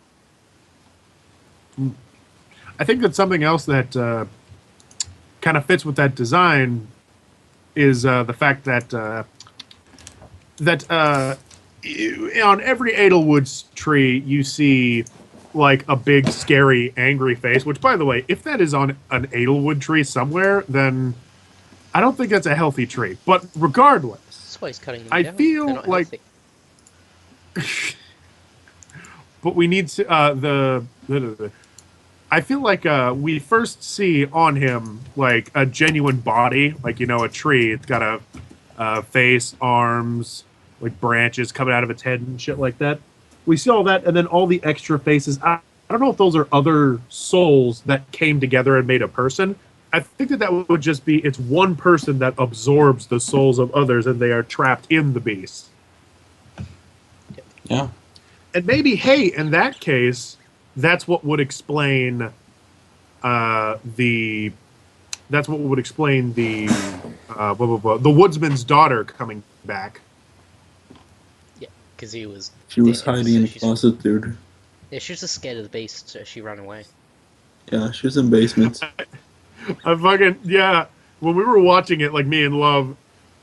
I think that something else that kind of fits with that design is the fact that on every Edelwood's tree you see like a big, scary, angry face. Which, by the way, if that is on an Edelwood tree somewhere, then I don't think that's a healthy tree. But regardless, that's why he's cutting them I down. feel like. But we need to I feel like we first see on him like a genuine body, like a tree. It's got a face, arms, like branches coming out of its head and shit like that. We see all that, and then all the extra faces. I don't know if those are other souls that came together and made a person. I think that would just be it's one person that absorbs the souls of others, and they are trapped in the beast. Yeah. And maybe, hey, in that case, that's what would explain the woodsman's daughter coming back. Yeah, because she was hiding in the closet, dude. Yeah, she was just scared of the beast, so she ran away. Yeah, she was in the basement. I fucking when we were watching it, like me and Love,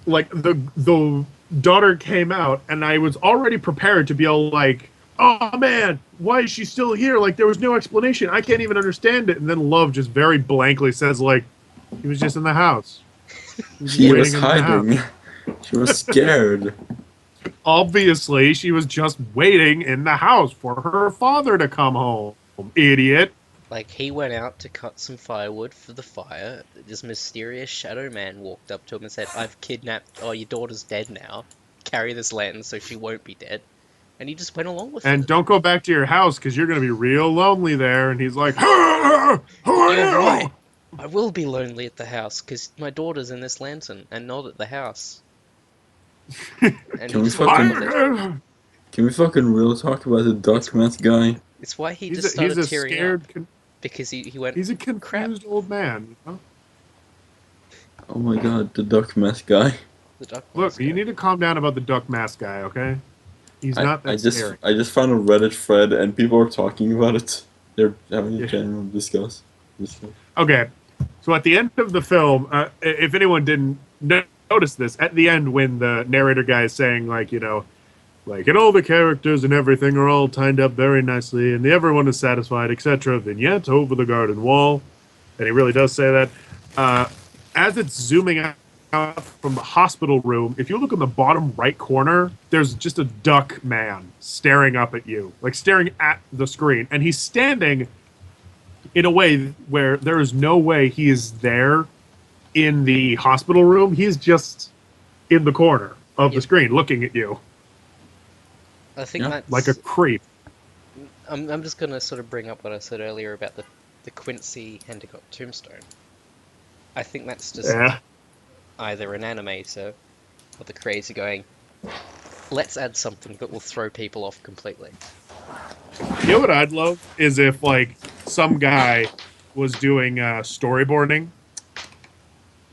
like the daughter came out, and I was already prepared to be all like, oh man, why is she still here? Like, there was no explanation. I can't even understand it. And then Love just very blankly says, like, he was just in the house. She was hiding. She was scared. Obviously, she was just waiting in the house for her father to come home. Idiot. Like, he went out to cut some firewood for the fire. This mysterious shadow man walked up to him and said, I've kidnapped... Oh, your daughter's dead now. Carry this lantern so she won't be dead. And he just went along with it. And don't go back to your house, because you're going to be real lonely there. And he's like, who are you? Right. I will be lonely at the house, because my daughter's in this lantern, and not at the house. And Can we fucking real talk about the duckman guy? It's why he just started tearing up. Because he went, he's a confused old man. You know? Oh my god, the duckman guy. Look, you need to calm down about the duck mask guy, okay? He's not that scary. I just found a Reddit thread and people are talking about it. They're having a general discuss. Okay, so at the end of the film, if anyone didn't notice this, at the end when the narrator guy is saying, like, and all the characters and everything are all tied up very nicely, and everyone is satisfied, etc. Vignette over the garden wall, and he really does say that. As it's zooming out from the hospital room, if you look in the bottom right corner, there's just a duck man staring up at you, like staring at the screen, and he's standing in a way where there is no way he is there in the hospital room. He's just in the corner of the screen looking at you. I think that's... like a creep. I'm just going to sort of bring up what I said earlier about the Quincy Endicott tombstone. I think that's just either an animator or the creator going, let's add something that will throw people off completely. You know what I'd love is if, like, some guy was doing storyboarding,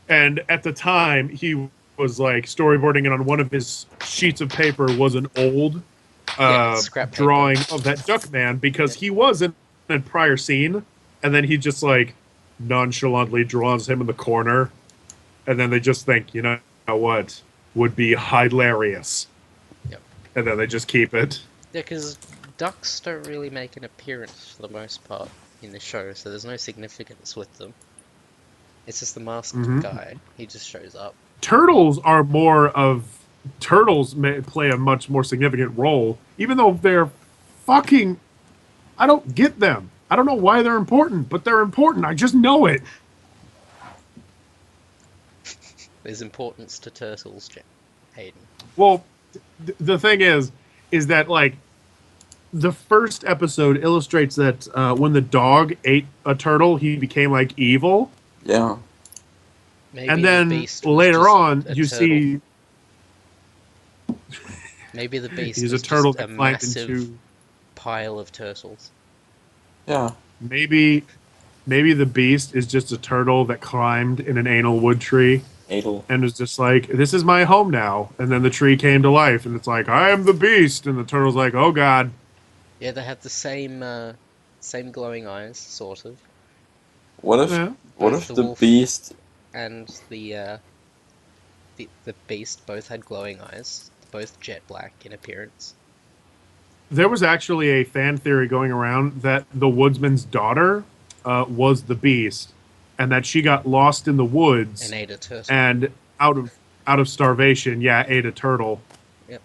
and at the time he was, like, storyboarding, and on one of his sheets of paper was an old drawing of that Duckman, because he was in a prior scene, and then he just, like, nonchalantly draws him in the corner, and then they just think, you know what, would be hilarious. Yep. And then they just keep it. Yeah, because ducks don't really make an appearance for the most part in the show, so there's no significance with them. It's just the masked guy. He just shows up. Turtles may play a much more significant role, even though they're fucking... I don't get them. I don't know why they're important, but they're important. I just know it. There's importance to turtles, Hayden. Well, the thing is that, like, the first episode illustrates that when the dog ate a turtle, he became, like, evil. Yeah. Maybe and then later on, you see... Maybe the beast is a turtle just a massive pile of turtles. Yeah. Maybe the beast is just a turtle that climbed in an anal wood tree. And was just like, this is my home now. And then the tree came to life, and it's like, I am the beast. And the turtle's like, oh god. Yeah, they have the same glowing eyes, sort of. What if the beast and the beast both had glowing eyes, both jet black in appearance? There was actually a fan theory going around that the woodsman's daughter was the beast, and that she got lost in the woods and ate a turtle. And out of starvation, ate a turtle. Yep.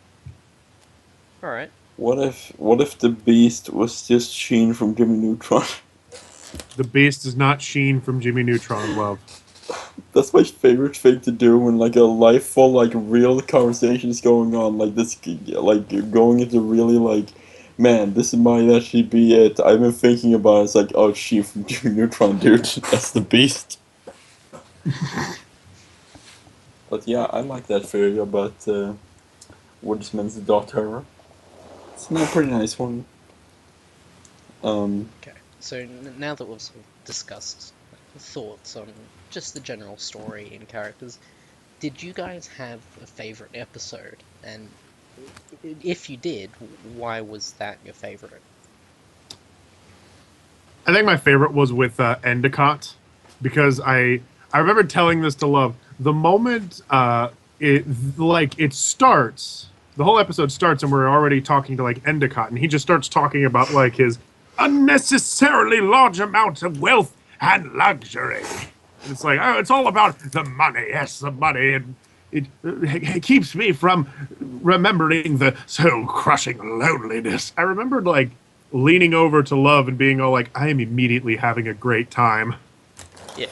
All right. What if the beast was just Sheen from Jimmy Neutron? The beast is not Sheen from Jimmy Neutron, love. That's my favorite thing to do when, like, a life full, like, real conversation is going on, like this, like, going into really, like, man, this might actually be it. I've been thinking about it. It's like, oh, she from Jimmy Neutron, dude. That's the beast. But yeah, I like that theory about Woodsman's daughter. It's a pretty nice one. Okay, so now that we've sort of discussed thoughts on just the general story and characters, did you guys have a favorite episode? And if you did, why was that your favorite? I think my favorite was with Endicott, because I remember telling this to Love. The moment it starts, the whole episode starts, and we're already talking to, like, Endicott, and he just starts talking about, like, his unnecessarily large amount of wealth and luxury. And it's like, oh, it's all about the money. Yes, the money. And it keeps me from remembering the soul-crushing loneliness. I remembered, like, leaning over to Love and being all like, I am immediately having a great time. Yeah.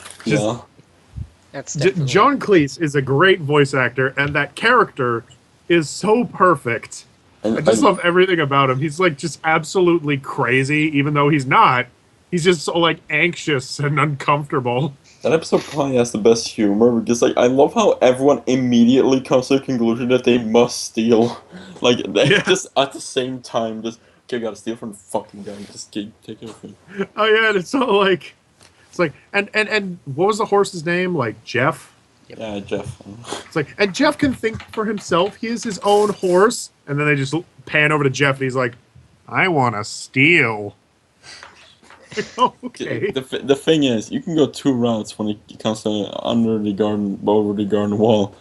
That's definitely... John Cleese is a great voice actor, and that character is so perfect. I just love everything about him. He's, like, just absolutely crazy, even though he's not. He's just so, like, anxious and uncomfortable. That episode probably has the best humor, because, like, I love how everyone immediately comes to the conclusion that they must steal. Like, they just at the same time, just, okay, I gotta steal from the fucking guy, just take everything. Oh yeah, and it's so, like, it's like, and what was the horse's name? Like, Jeff? Yep. Yeah, Jeff. It's like, and Jeff can think for himself. He is his own horse. And then they just pan over to Jeff, and he's like, I want to steal. Okay. The thing is, you can go two routes when it comes to under the garden, over the garden wall.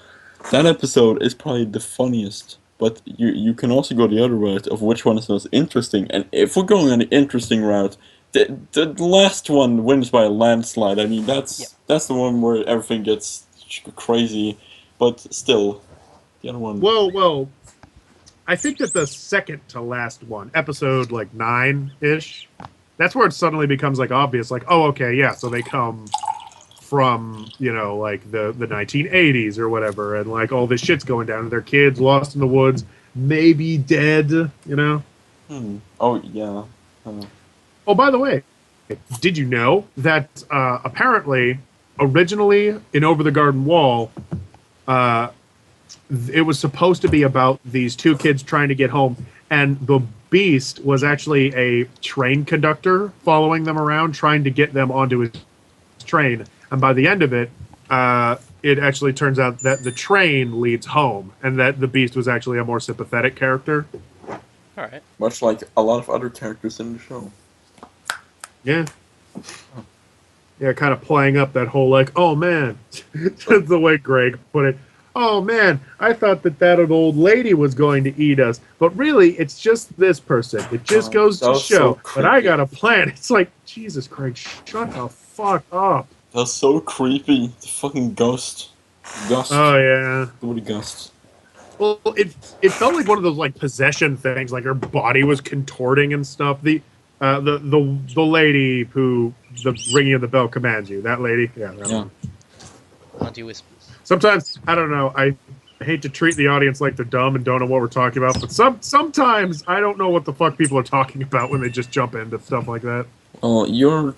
That episode is probably the funniest, but you can also go the other route of which one is most interesting. And if we're going on the interesting route, the last one wins by a landslide. I mean, that's the one where everything gets crazy, but still, the other one. Well, I think that the second to last one, episode like 9-ish, that's where it suddenly becomes like obvious, like, oh, okay, yeah, so they come from, you know, like the 1980s or whatever, and like all this shit's going down, and their kids lost in the woods, maybe dead, you know? Oh, yeah. Oh, by the way, did you know that apparently, originally in Over the Garden Wall, it was supposed to be about these two kids trying to get home, and the Beast was actually a train conductor following them around, trying to get them onto his train. And by the end of it, it actually turns out that the train leads home, and that the Beast was actually a more sympathetic character. All right. Much like a lot of other characters in the show. Yeah. Yeah, kind of playing up that whole, like, oh man, that's the way Greg put it. Oh man, I thought that old lady was going to eat us, but really, it's just this person. It just goes to show. But I got a plan. It's like, Jesus, Craig, shut the fuck up. That's so creepy. The fucking ghost. Gust. Oh yeah. What ghost? Well, it felt like one of those like possession things, like her body was contorting and stuff. The lady who the ringing of the bell commands you. That lady, yeah. Auntie Whispers. Sometimes I don't know. I hate to treat the audience like they're dumb and don't know what we're talking about, but sometimes I don't know what the fuck people are talking about when they just jump into stuff like that. Oh, you're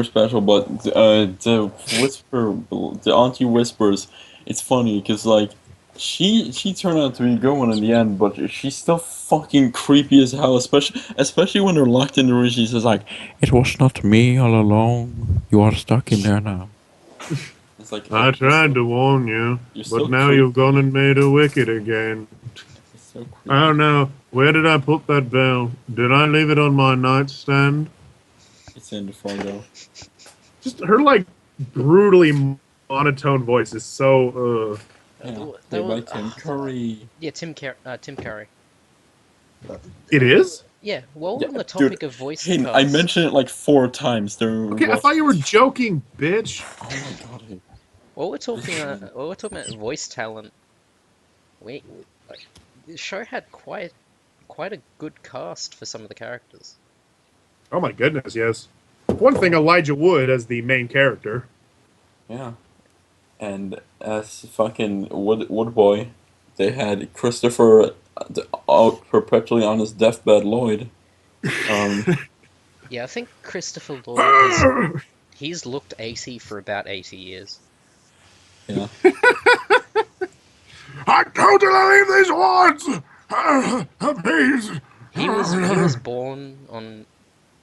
special, but the Auntie Whispers, it's funny because like she turned out to be a good one in the end, but she's still fucking creepy as hell, especially when they're locked in the room. She says like, "It was not me all along. You are stuck in there now." It's like, I tried to warn you, but now you've gone and made her wicked again. So I don't know. Where did I put that bell? Did I leave it on my nightstand? It's in the photo. Just her like brutally monotone voice is so. Played by Tim Curry. Yeah, Tim Curry. It is? Yeah, while we're on the topic of voice Hayden, casts, I mentioned it like 4 times. Okay, I thought you were joking, bitch. Oh my god. Hayden. while we're talking about voice talent, the show had quite a good cast for some of the characters. Oh my goodness, yes. One thing, Elijah Wood as the main character. Yeah. And as fucking Wood Boy, they had Christopher out perpetually on his deathbed Lloyd. Yeah, I think Christopher Lloyd he's looked 80 for about 80 years. Yeah. I told you to leave these woods! Please! He was born on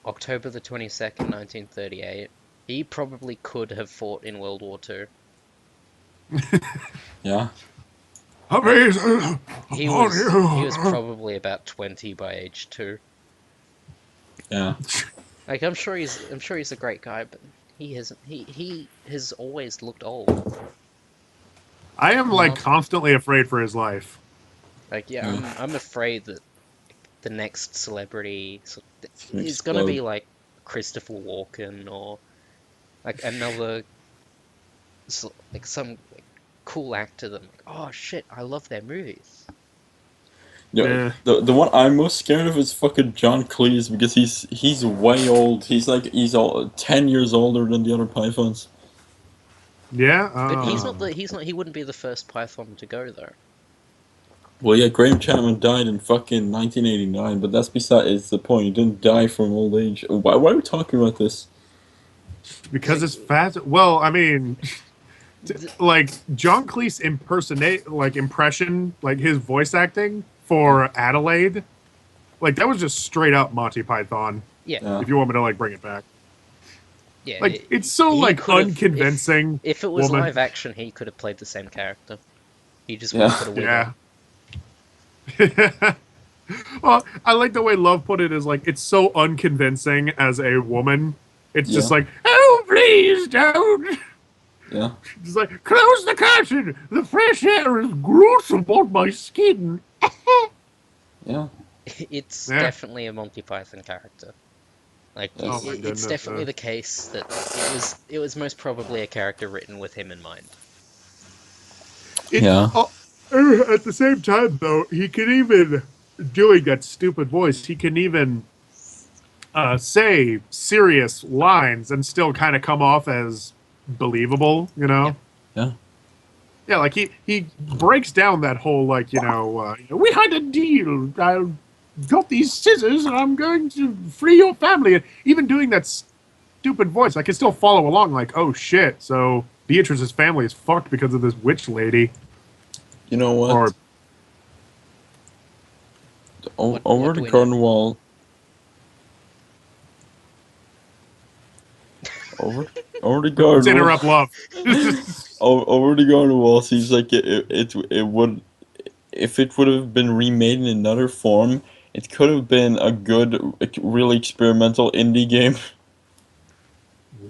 October the 22nd, 1938. He probably could have fought in World War II. Yeah. He was probably about 20 by age 2. Yeah. Like I'm sure he's a great guy, but he has always looked old. I am like constantly afraid for his life. Like I'm afraid that the next celebrity is gonna be like Christopher Walken or like another like some cool actor that I'm like, oh shit, I love their movies. Yeah. The one I'm most scared of is fucking John Cleese because he's way old. He's 10 years older than the other Pythons. Yeah, but he wouldn't be the first Python to go though. Well, yeah, Graham Chapman died in fucking 1989, but that's besides the point. He didn't die from old age. Why are we talking about this? because it's fast. Well, I mean, like John Cleese impression, like his voice acting for Adelaide, like that was just straight up Monty Python. Yeah. If you want me to like bring it back. Yeah. Like it's so like unconvincing. If it was woman. live action, he could have played the same character. He just would have put a wig on. Well, I like the way Love put it, is like, it's so unconvincing as a woman. It's just like, oh, please don't. Yeah. It's like, close the curtain. The fresh air is gruesome on my skin. Yeah. It's definitely a Monty Python character. Like, Oh my it's goodness, definitely the case that it was most probably a character written with him in mind. At the same time, though, he can even, doing that stupid voice, he can even say serious lines and still kind of come off as believable, you know? Yeah. Yeah, like he breaks down that whole, like, we had a deal. I got these scissors and I'm going to free your family. And even doing that stupid voice, I can still follow along, like, oh shit, so Beatrice's family is fucked because of this witch lady. You know what? Or, over the garden wall. Over the garden. Let's interrupt Love. Over the garden wall seems like it would, if it would have been remade in another form, it could have been a good, really experimental indie game.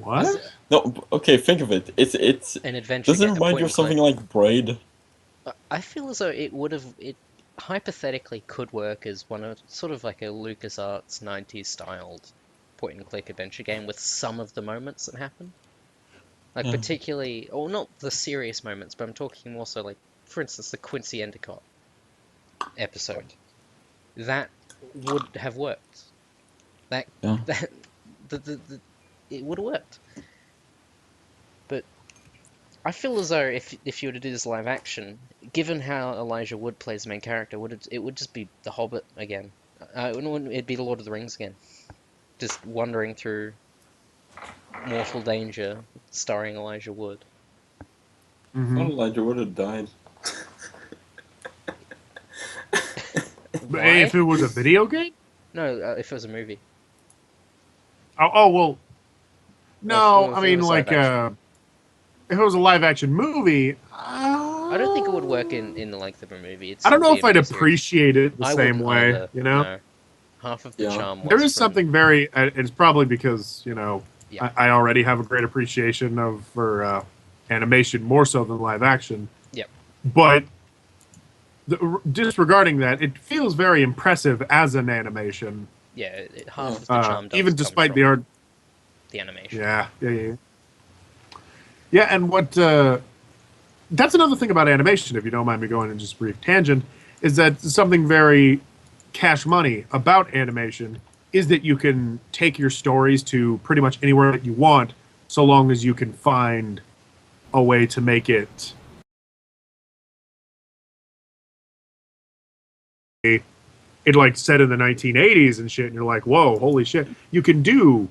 What? No, okay, think of it. It's an adventure. Does it remind you of something like Braid? I feel as though it hypothetically could work as one of sort of like a LucasArts 90s styled point and click adventure game with some of the moments that happen. Like particularly, or not the serious moments, but I'm talking more so like, for instance, the Quincy Endicott episode. That would have worked. It would have worked. But I feel as though if you were to do this live action, given how Elijah Wood plays the main character, it would just be The Hobbit again. It'd be The Lord of the Rings again. Just wandering through mortal danger, starring Elijah Wood. Mm-hmm. Oh, Elijah Wood had died. If it was a video game? No, if it was a movie. Oh well. No, I mean, like, if it was a live action movie, I don't think it would work in the length of a movie. I don't know if I'd appreciate it the same way. Either, you know, no. Half of the charm. There is something very. It's probably because Yeah. I already have a great appreciation for animation more so than live action. Yep. But disregarding that, it feels very impressive as an animation. Yeah, half of the charm does even despite the art, the animation. Yeah, and what that's another thing about animation, if you don't mind me going in just a brief tangent, is that something very cash money about animation is that you can take your stories to pretty much anywhere that you want, so long as you can find a way to make it like set in the 1980s and shit, and you're like, whoa, holy shit. You can do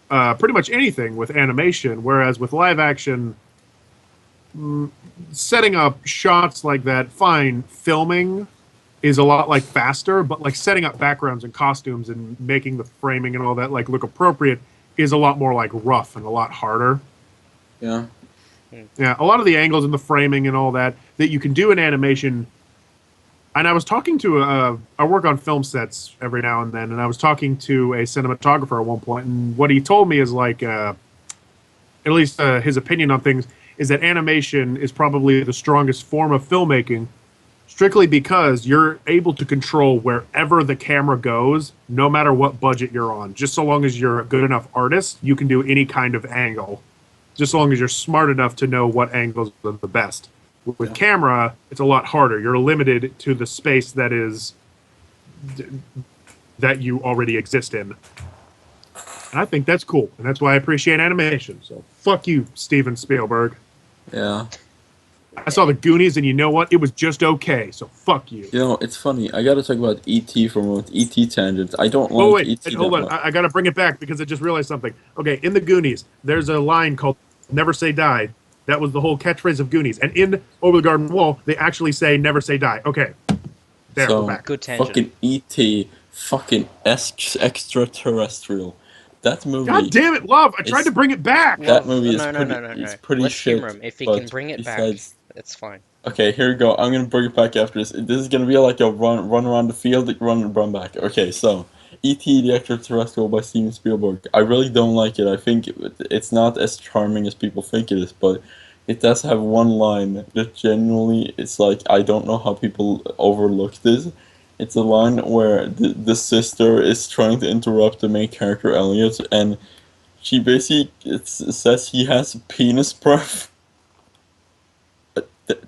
pretty much anything with animation, whereas with live action, setting up shots like that, fine, filming is a lot like faster, but like setting up backgrounds and costumes and making the framing and all that like look appropriate is a lot more like rough and a lot harder. Yeah. Yeah, a lot of the angles and the framing and all that you can do in animation. And I was talking to I work on film sets every now and then, and I was talking to a cinematographer at one point, and what he told me is like, at least his opinion on things, is that animation is probably the strongest form of filmmaking, strictly because you're able to control wherever the camera goes, no matter what budget you're on. Just so long as you're a good enough artist, you can do any kind of angle. Just so long as you're smart enough to know what angles are the best. With camera, it's a lot harder. You're limited to the space that you already exist in. And I think that's cool. And that's why I appreciate animation. So fuck you, Steven Spielberg. Yeah. I saw the Goonies, and you know what? It was just okay. So fuck you. You know, it's funny. I gotta talk about E.T. for a moment. E.T. tangents. I don't like E.T. Hold on. I gotta bring it back because I just realized something. Okay, in the Goonies, there's a line called "Never Say Die." That was the whole catchphrase of Goonies. And in Over the Garden Wall, they actually say "Never Say Die." Okay, there, we're back. Good tangent. Fucking E.T. Fucking extraterrestrial. That movie. God damn it, Love! I tried to bring it back. That movie is no. pretty Let's shit. humor him. If he can bring it back, It's fine. Okay, here we go. I'm gonna bring it back after this. This is gonna be like a run around the field, run back. Okay, so E.T. the Extraterrestrial by Steven Spielberg. I really don't like it. I think it's not as charming as people think it is, but it does have one line that genuinely, it's like, I don't know how people overlook this. It's a line where the sister is trying to interrupt the main character Elliot, and she basically says he has penis breath.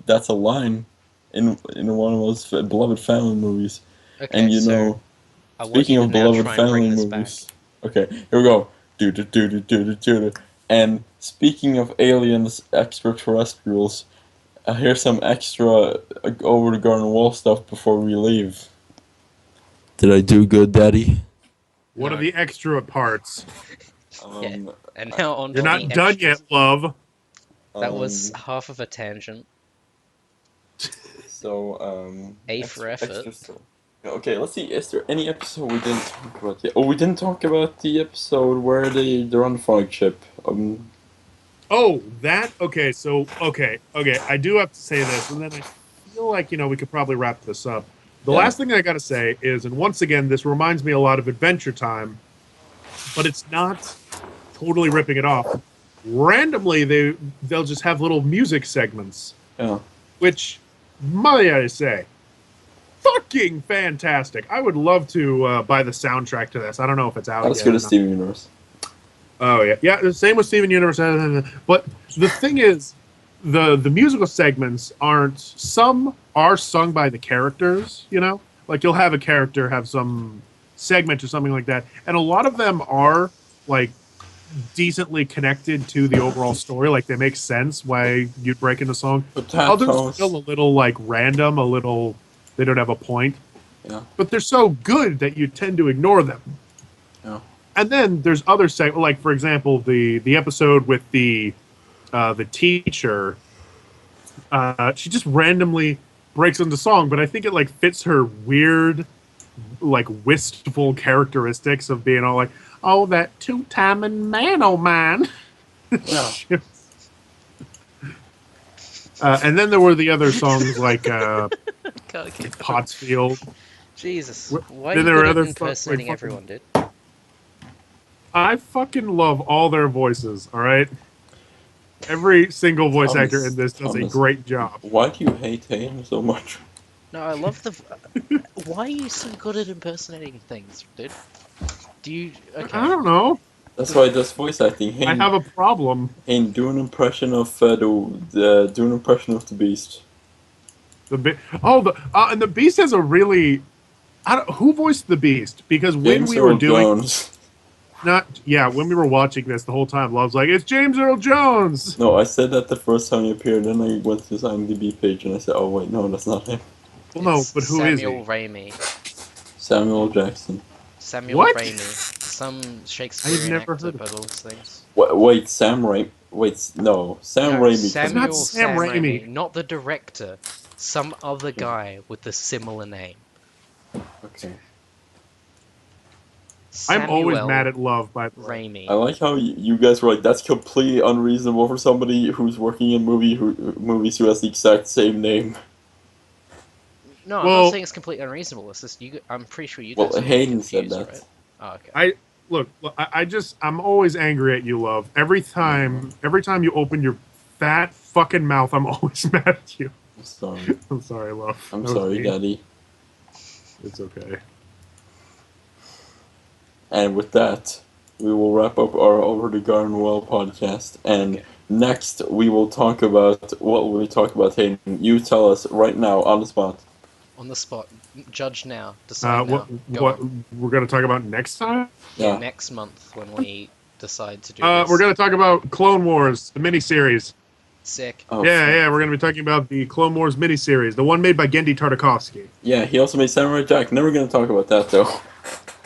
That's a line in one of those beloved family movies. Okay, And you so know, I want speaking you to of now beloved try and bring family this movies. Okay, here we go. Do do do do do do do. And speaking of aliens, extraterrestrials, here's some extra over the garden wall stuff before we leave. Did I do good, Daddy? What No. are the extra parts? Yeah. And now on You're to not the done extras. yet, love. That was half of a tangent. So, A for effort. extra stuff. Okay, let's see. Is there any episode we didn't talk about yet? Oh, we didn't talk about the episode where they're on the flagship. Oh, that okay. So okay. I do have to say this, and then I feel like we could probably wrap this up. The Yeah. last thing I got to say is, and once again, this reminds me a lot of Adventure Time, but it's not totally ripping it off. Randomly, they'll just have little music segments, Yeah. which, might I say, fucking fantastic. I would love to buy the soundtrack to this. I don't know if it's out Not as yet. good as Steven Universe. Oh yeah. The same with Steven Universe. But the thing is, the musical segments aren't. Some are sung by the characters. Like you'll have a character have some segment or something like that, and a lot of them are like decently connected to the overall story. Like they make sense why you'd break into song. Others feel a little like random, a little they don't have a point. Yeah. But they're so good that you tend to ignore them. Yeah. And then there's other segments, like for example, the episode with the teacher. She just randomly breaks into song, but I think it like fits her weird, like wistful characteristics of being all like, "Oh, that two-timing man, oh man." Yeah. And then there were the other songs like Pottsfield. Jesus, why are Then you there were good at other impersonating like everyone, dude? I fucking love all their voices, all right? Every single voice actor in this does a great job. Why do you hate him so much? No, I love the... Why are you so good at impersonating things, dude? Do you... Okay. I don't know. That's why that's voice acting. I have a problem. Hein, do an impression of do an impression of the Beast. And the Beast has a really... who voiced the Beast? Because when James we were Earl doing... Jones. When we were watching this the whole time, Love's like, it's James Earl Jones! No, I said that the first time he appeared, then I went to his IMDb page and I said, oh wait, no, that's not him. Well, no, but who is he? Samuel Raimi. Samuel Jackson. Samuel What? Raimi. Some Shakespearean I've never actor, heard of but all those things. Wait, Sam Raimi. Wait, no, Sam No, Raimi. Samuel It's not Sam Raimi. Not the director. Some other guy with a similar name. Okay. I'm always Samuel mad at Love, by the way. Raimi. I like how you guys were like, that's completely unreasonable for somebody who's working in movies who has the exact same name. No, I'm Well- not saying it's completely unreasonable. It's just I'm pretty sure you guys Well, are Hayden said confused, that. right? Oh, okay. I'm always angry at you, Love. Every time you open your fat fucking mouth, I'm always mad at you. I'm sorry. I'm sorry, Love. I'm That was sorry, mean. Daddy. It's okay. And with that, we will wrap up our Over the Garden Wall podcast. And next, we will talk about what will we talk about, Hayden? You tell us right now on the spot. On the spot. Judge now. Decide now. Go What on. we're gonna talk about next time? Yeah. Next month when we decide to do this. We're gonna talk about Clone Wars, the miniseries. Sick. Oh, Yeah, we're gonna be talking about the Clone Wars miniseries, the one made by Gendy Tartakovsky. Yeah, he also made Samurai Jack. Never gonna talk about that though.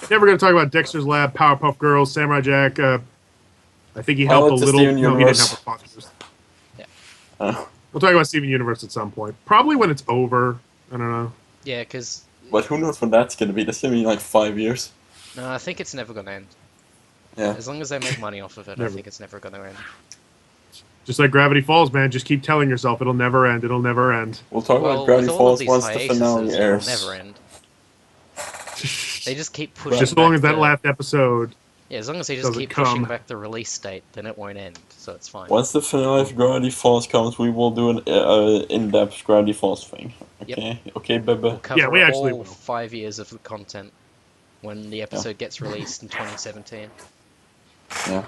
Yeah, we're gonna talk about Dexter's Lab, Powerpuff Girls, Samurai Jack. I think he helped a the little. Steven No, he didn't Universe. help with Foxes. Oh. We'll talk about Steven Universe at some point. Probably when it's over. I don't know. Yeah, because... But who knows when that's gonna be? That's gonna be in like 5 years. No, I think it's never going to end. Yeah. As long as they make money off of it, I Never. think it's never going to end. Just like Gravity Falls, man. Just keep telling yourself it'll never end. It'll never end. We'll talk about Well, Gravity with all of Falls these once the finale hiatuses, airs. it'll never end. They just keep pushing. Just as long as that the, last episode. Yeah, as long as they just keep pushing back the release date, then it won't end. So it's fine. Once the finale of Gravity Falls comes, we will do an in-depth Gravity Falls thing. Okay, okay, Bebe. We'll cover Yeah, we actually all will. 5 years of the content when the episode gets released in 2017. Yeah.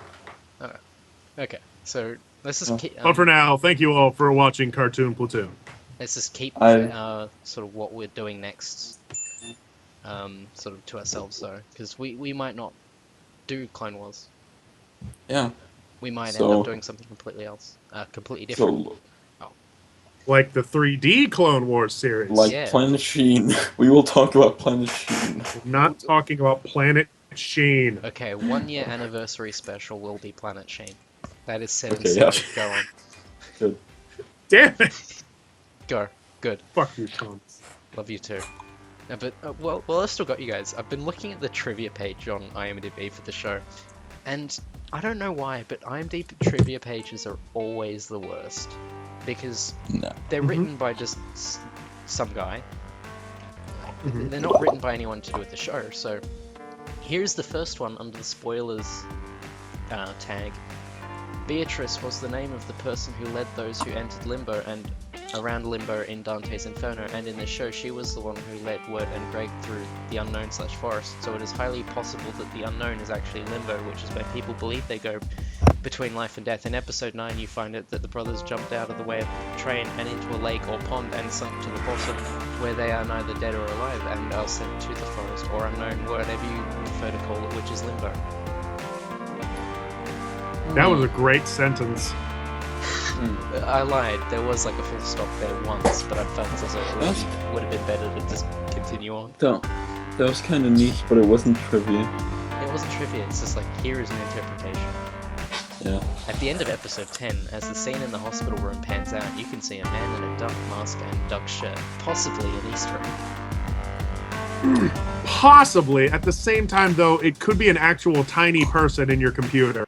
Okay, so let's just keep. But for now, thank you all for watching Cartoon Platoon. Let's just keep sort of what we're doing next, sort of to ourselves though, because we might not do Clone Wars. Yeah. We might end up doing something completely else, completely different. Like the 3D Clone Wars series. Like Planet Sheen. We will talk about Planet Sheen. We're not talking about Planet Sheen. Okay, 1 year anniversary special will be Planet Sheen. That is set in stone. Go on. Good. Damn it! Go. Good. Fuck you, Tom. Love you too. No, but well, I've still got you guys. I've been looking at the trivia page on IMDb for the show, and I don't know why, but IMDb trivia pages are always the worst because they're written by just some guy. They're not written by anyone to do with the show. So here's the first one under the spoilers tag. Beatrice was the name of the person who led those who entered Limbo and around Limbo in Dante's Inferno, and in this show she was the one who led Wirt and Greg through the unknown/forest, so it is highly possible that the unknown is actually Limbo, which is where people believe they go between life and death. In episode 9 you find out that the brothers jumped out of the way of the train and into a lake or pond and sunk to the bottom, where they are neither dead or alive and are sent to the forest, or unknown, whatever you prefer to call it, which is Limbo. That was a great sentence. I lied. There was like a full stop there once, but I felt as though it would have been better to just continue on. That was kind of neat, but it wasn't trivia. It wasn't trivia. It's just like, here is an interpretation. Yeah. At the end of episode 10, as the scene in the hospital room pans out, you can see a man in a duck mask and duck shirt, possibly an Easter egg. Possibly. At the same time, though, it could be an actual tiny person in your computer.